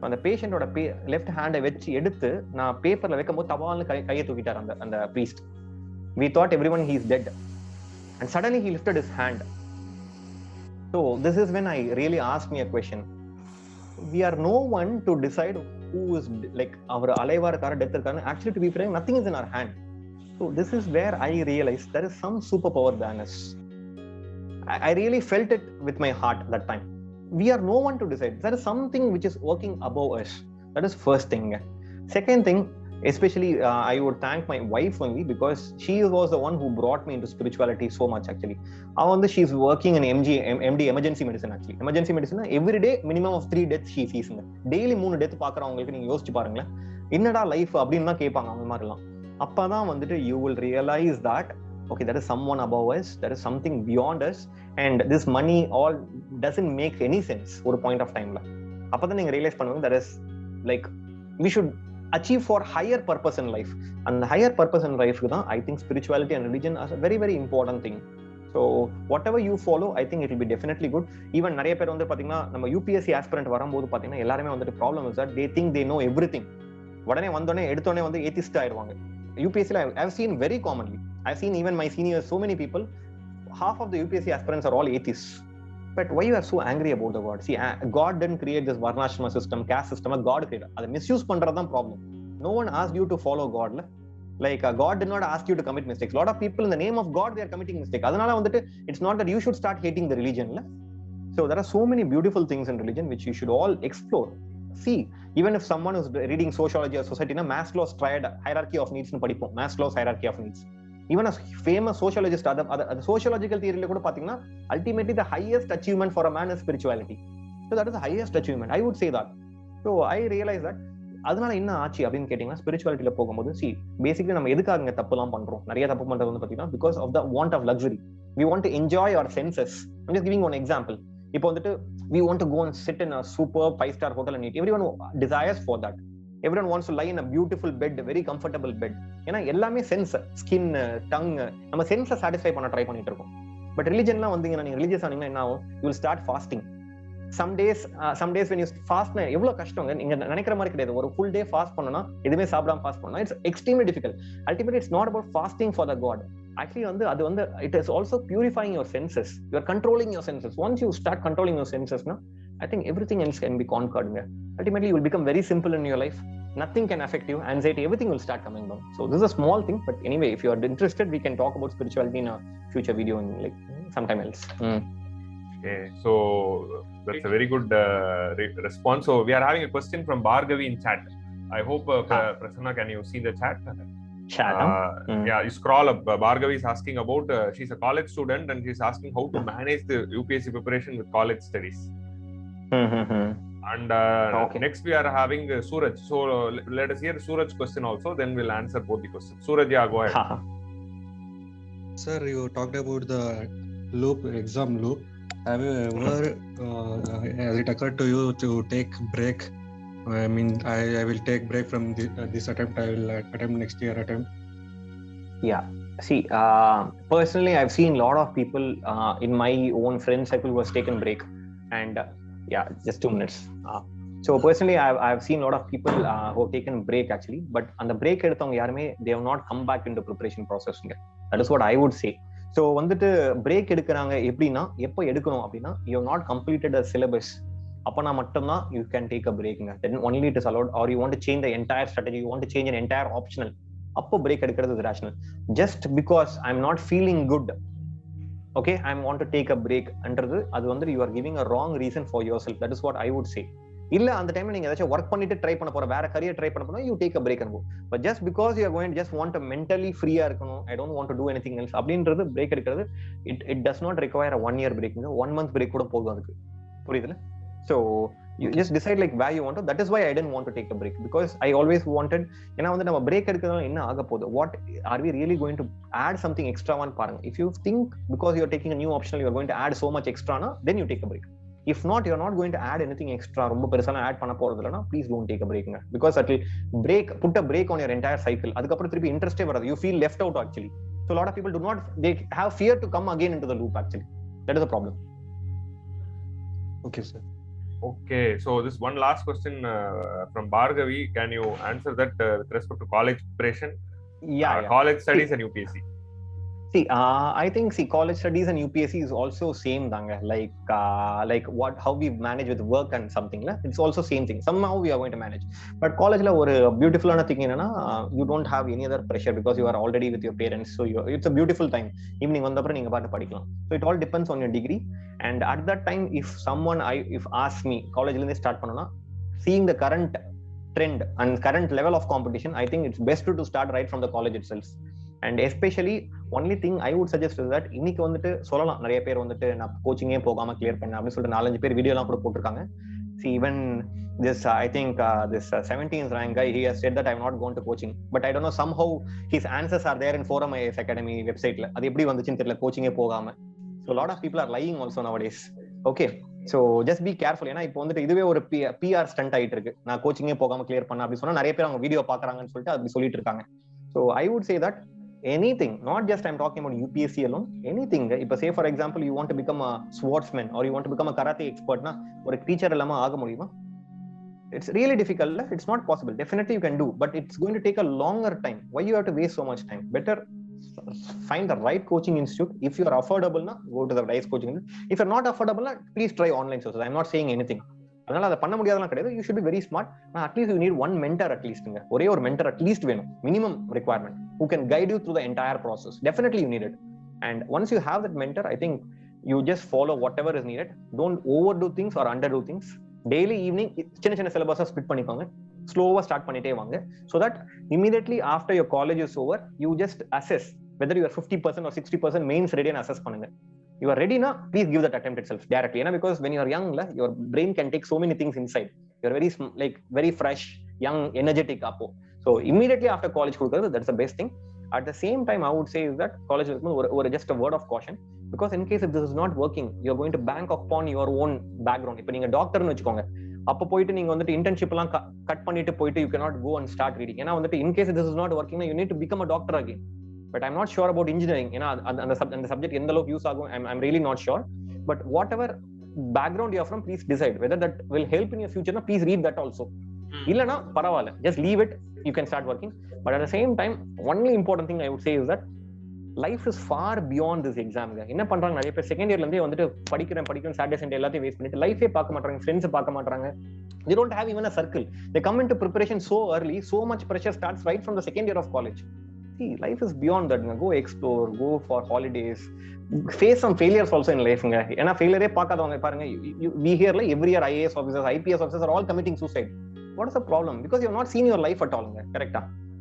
அந்த பேஷண்டோட லெஃப்ட் ஹேண்டை வச்சு எடுத்து நான் பேப்பர்ல வைக்கும் போது தவால்னு கையை தூக்கிட்டார் அந்த priest. we thought everyone he is dead and suddenly he lifted his hand. So this is when I really asked me a question. We are no one to decide who is like our alive or death or actually to be frank, nothing is in our hand. So this is where I realized there is some superpower than us. I really felt it with my heart that time. We are no one to decide. There is something which is working above us. That is first thing. Second thing, especially I would thank my wife only because she was the one who brought me into spirituality so much actually. She is working in MD emergency medicine actually. Emergency medicine every day minimum of 3 deaths she sees. Daily 3 death பார்க்கறவங்களுக்கு நீங்க யோசிச்சு பாருங்களேன், என்னடா life அப்படின்னு தான் கேட்பாங்க அவங்க மாதிரிலாம். அப்பதான் வந்துட்டு you will realize that okay, there is someone above us, there is something beyond us, and this money all doesn't make any sense ஒரு point of time ல. அப்பதான் நீங்க ரியலைஸ் பண்ணுவீங்க there is like we should achieve for higher purpose in life, and the higher purpose in life தான் I think spirituality and religion are a very very important thing. So whatever you follow I think it will be definitely good. Even நிறைய பேர் வந்து பாத்தீங்கன்னா நம்ம UPSC aspirant வரும்போது பாத்தீங்கன்னா எல்லாருமே வந்துட்டு problem is that they think they know everything. உடனே வந்தோடனே எடுத்தோடனே வந்து atheist ஆயிடுவாங்க. UPSC I have seen very commonly, I have seen even my seniors, so many people, half of the UPSC aspirants are all atheists. But why you are so angry about the God? See, God didn't create this varnashrama system, caste system. God created. அதை misuse பண்றதுதான் problem. No one asked you to follow God. Like God did not ask you to commit mistakes. A lot of people in the name of God they are committing mistakes. அதனால வந்துட்டு it's not that you should start hating the religion. So there are so many beautiful things in religion which you should all explore. See, even if someone is reading sociology or society, Maslow's triad hierarchy of needs nu படிப்போம். Maslow's hierarchy of needs. Even a famous sociologist, the sociological theory la kuda pathina, ultimately the highest achievement for a man is spirituality. So that is the highest achievement, I would say that. So I realize that அதனால என்ன ஆச்சு அப்படின்னு கேட்டீங்கன்னா ஸ்பிரிச்சுவாலிட்டியில போகும்போது basically நம்ம எதுக்காக இங்க தப்புலாம் பண்றோம், நிறைய தப்பு பண்றது வந்து பாத்தீங்கன்னா because of the want of luxury. We want to enjoy our senses. I'm just giving one example. இப்போ வந்துட்டு we want to go and sit in a super 5-star hotel and eat. Everyone desires for that. Everyone wants to lie in a beautiful bed, very comfortable bed. ஏன்னா எல்லாமே sense, skin, tongue, நம்ம சென்ஸை satisfy பண்ண try பண்ணிட்டு இருக்கோம். But ரிலிஜன்லாம் வந்தீங்கன்னா, நீங்க religious ஆனீங்கன்னா என்ன ஆகும், you will start fasting. some days when you fast na evlo kashtam நீங்க நினைக்கிற மாதிரி கிடையாது. ஒரு full day fast பண்ணனும்னா எதுமே சாப்பிடாம fast பண்ணனும், it's extremely difficult. Ultimately it's not about fasting for the god. Actually அது வந்து it is also purifying your senses. You are controlling your senses. Once you start controlling your senses na, I think everything else can be conquered. Ultimately you will become very simple in your life. Nothing can affect you. Anxiety, everything will start coming down. So this is a small thing, but anyway, if you are interested, we can talk about spirituality in a future video in like sometime else. Okay, so that's a very good response. So we are having a question from Bhargavi in chat. I hope Prasanna, can you see the chat? Yeah, you scroll up. Bhargavi is asking about she's a college student and she's asking how to manage the UPSC preparation with college studies. And okay. Next we are having Suraj. So let us hear Suraj's question also, then we'll answer both the questions. Suraj, yeah, go ahead. Sir, you talked about the loop, exam loop. Have you ever has it occurred to you to take break? I mean, I will take break from this attempt. I will attempt next year attempt. Yeah. See, personally, I've seen a lot of people in my own friend circle who has taken break. And yeah, just 2 minutes. So personally, I've seen a lot of people who have taken break actually. But on the break, they have not come back into preparation process. That is what I would say. So வந்துட்டு break எடுக்கிறாங்க எப்படின்னா, எப்போ எடுக்கணும் அப்படின்னா, you have not completed a syllabus, அப்போனா மட்டும்தான் you can take a பிரேக்குங்க. Then only it is allowed. Or you want to change the entire strategy, you want to change an entire optional, அப்போ break எடுக்கிறது is rational. Just because I am not feeling good, okay, I want to take a break என்றது அது வந்து you are giving a wrong reason for your self. That is what I would say. இல்ல அந்த டைம்ல நீங்க ஏதாச்சும் work பண்ணிட்டு try பண்ண போற, வேற கரியர் ட்ரை பண்ண போனா you take a break and go. But just because you are going just want to mentally ஃப்ரீயா இருக்கணும், I don't want to do anything else அப்படின்றது பிரேக் எடுக்கிறது it does not require 1 year break. 1 month break கூட போகும் அதுக்கு, புரியுதுல? So you just decide like where you want to. That is why I didn't want to take a break, because I always wanted, ஏன்னா வந்து நம்ம break எடுக்கிறதுனால என்ன ஆக போகுது, what are we really going to add something extra one பாருங்க. If you think because you are taking a new optional you are going to add so much extra na, then you take a break. If not, you are not going to add anything extra, ரொம்ப பெருசான add பண்ண போறது இல்லனா, please don't take a break, because that will put a break on your entire cycle. அதுக்கப்புறம் திருப்பி இன்ட்ரெஸ்டே வராது. You feel left out actually. So a lot of people do not, they have fear to come again into the loop actually. That is the problem. Okay sir. Okay, so this one last question from Bhargavi. Can you answer that with respect to college preparation? Yeah. College studies and UPSC. See, I think college studies and UPSC is also same thanga. Like how we manage with work and something la, it's also same thing. Somehow we are going to manage. But college la ஒரு பியூட்டிஃபுல்லான thing என்னன்னா, you don't have any other pressure because you are already with your parents. So it's a beautiful time. Evening வந்த அப்புறம் நீங்க பாட்டு படிக்கலாம். So it all depends on your degree. And at that time, if someone if ask me காலேஜ்ல இருந்து start பண்ணனும்னா, seeing the current trend and current level of competition, I think it's best to start right from the college itself. And especially only thing I would suggest is that இன்னைக்கு வந்துட்டு சொல்லலாம், நிறைய பேர் வந்துட்டு நான் கோச்சிங்கே போகாம கிளியர் பண்ணேன் அப்படின்னு சொல்லிட்டு 4-5 பேர் வீடியோ எல்லாம் கூட போட்டிருக்காங்க. See, even this I think this 17th rank guy, he has said that I'm not going to coaching, but I don't know, somehow his answers are there in Forum IAS Academy websiteல. அது எப்படி வந்துச்சுன்னு தெரியல, கோச்சிங்கே போகாம. So a lot of people are lying also nowadays. Okay, so just be careful. ஏன்னா இப்போ வந்துட்டு இதுவே ஒரு PR ஸ்டண்ட் ஆயிட்டு இருக்கு. நான் கோச்சிங்கே போகாம கிளியர் பண்ண அப்படி சொன்னா நிறைய பேர் அவங்க வீடியோ பாக்குறாங்கன்னு சொல்லிட்டு அப்படி சொல்லிட்டு இருக்காங்க. So I would say that anything, not just I'm talking about UPSC alone, anything. If say for example you want to become a swordsman or you want to become a karate expert na, or a teacher illama aaga mudiyuma, it's really difficult. It's not possible. Definitely you can do, but it's going to take a longer time. Why you have to waste so much time? Better find the right coaching institute. If you are affordable na, go to the right coaching institute. If you're not affordable na, please try online sources. I'm not saying anything. அதனால அதை பண்ண முடியாதெல்லாம் கிடையாது. You should be very smart. At least you need one mentor அட்லீஸ்ட்ங்க. ஒரே ஒரு mentor at least வேணும், minimum requirement, who can guide you through the entire process. Definitely you need it. And once you have that mentor, I think you just follow whatever is needed. Don't overdo things or underdo things. Daily evening சின்ன சின்ன சிலபஸா split பண்ணிக்கோங்க, ஸ்லோவா start பண்ணிட்டே வாங்க. So that immediately after your college is over, you just assess whether you are 50% or 60% mains ready and assess பண்ணுங்க. You are ready na, please give that attempt itself directly. Because when you are young, your brain can take so many things inside. You are very fresh, young, energetic appo. So immediately after college kudukradhu, that's the best thing. At the same time, I would say is that college is just a word of caution, because in case if this is not working, you are going to bank upon your own background. Ipo neenga doctor nu vechukonga, appo poitu neenga vandu internship la cut pannittu poitu you cannot go and start reading. Ena vandu in case this is not working, you need to become a doctor again. But I'm not sure about engineering. And the subject endha lok use agum, I'm really not sure. But whatever background you are from, please decide whether that will help in your future. Please read that also. Illana paravala, just leave it, you can start working. But at the same time, only important thing I would say is that life is far beyond this exam. என்ன பண்றாங்க நிறைய பேர் second இயர்ல இருந்தே வந்துட்டு படிக்கிறேன் Saturday Sunday எல்லாத்தையும் waste பண்ணிட்டு லைஃபே பார்க்க மாட்டாங்க, ஃப்ரெண்ட்ஸ் பார்க்க மாட்டாங்க. They don't have even a circle. They come into preparation so early, so much pressure starts right from the second year of college. See, life is beyond that. Go explore, go for holidays, face some failures also in life. ஏன்னா ஃபெயிலியரே பார்க்காதவங்க பாருங்க, we hear like every year IAS officers, IPS officers are all committing suicide. What is the problem? Because you have not seen your life at all. Correct?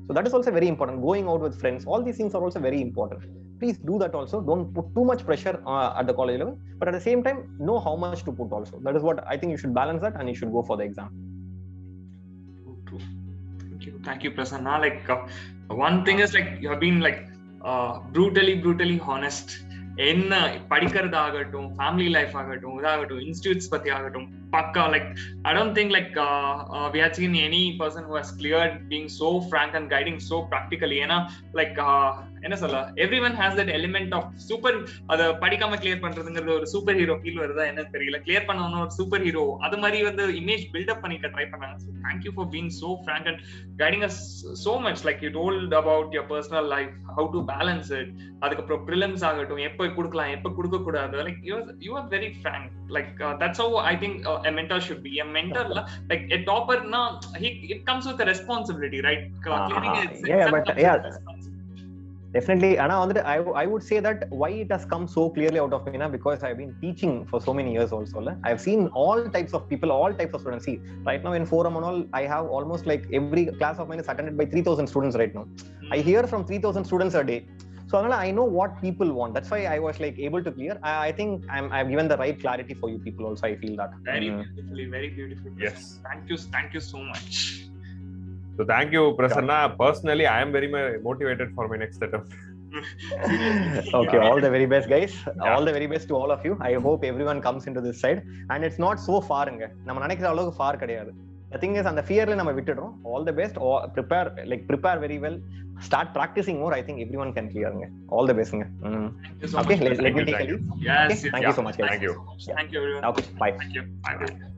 So that is also very important. Going out with friends, all these things are also very important. Please do that also. Don't put too much pressure at the college level, but at the same time, know how much to put also. That is what I think you should balance that, and you should go for the exam. True. Thank you, Prasanna. Like one thing is like you have been like brutally honest. என்ன படிக்கிறது ஆகட்டும், family life ஆகட்டும், இதாகட்டும், institutes பத்தி ஆகட்டும், பக்கா like I don't think like we have seen any person who has cleared being so frank and guiding so practically. ஏன்னா like என்ன சொல்ல, everyone has that element of super, அத படிக்காம கிளியர் பண்றதுங்கிறது ஒரு சூப்பர் ஹீரோ ஃபீல் வருதா என்ன தெரியல, கிளியர் பண்ணவன ஒரு சூப்பர் ஹீரோ அது மாதிரி வந்து இமேஜ் பில்டப் பண்ணிக்க ட்ரை பண்ணாங்க. So thank you for being so frank and guiding us so much. Like you told about your personal life, how to balance it, அதுக்கப்புறம் prelims ஆகட்டும், எப்ப கொடுக்கலாம் எப்ப கொடுக்க கூடாது, like you are very frank. Like that's how I think a mentor should be. A mentor like a topper na, it comes with a responsibility, right? Clearing it, definitely. And I would say that why it has come so clearly out of me, because I've been teaching for so many years also. I've seen all types of people, all types of students. See, right now in forum and all, I have almost like every class of mine is attended by 3,000 students right now. I hear from 3,000 students a day. So I know what people want. That's why I was like able to clear. I think I've given the right clarity for you people also. I feel that. Very beautiful. Yes. Thank you so much. So thank you, Prasanna. Personally, I am very motivated for my next attempt. Okay, all the very best, guys. All the very best to all of you. I hope everyone comes into this side. And it's not so far. நம்ம நினைக்கிற அளவுக்கு far கிடையாது. The thing is, அந்த fearல நம்ம விட்டுடுறோம். All the best. Prepare very well. Start practicing more. I think everyone can clear. All the best. Thank you so okay, much. let me take a leave. Yes. Okay? Thank you so much, guys. Thank you. Thank you, everyone. Okay, bye. Thank you. Bye.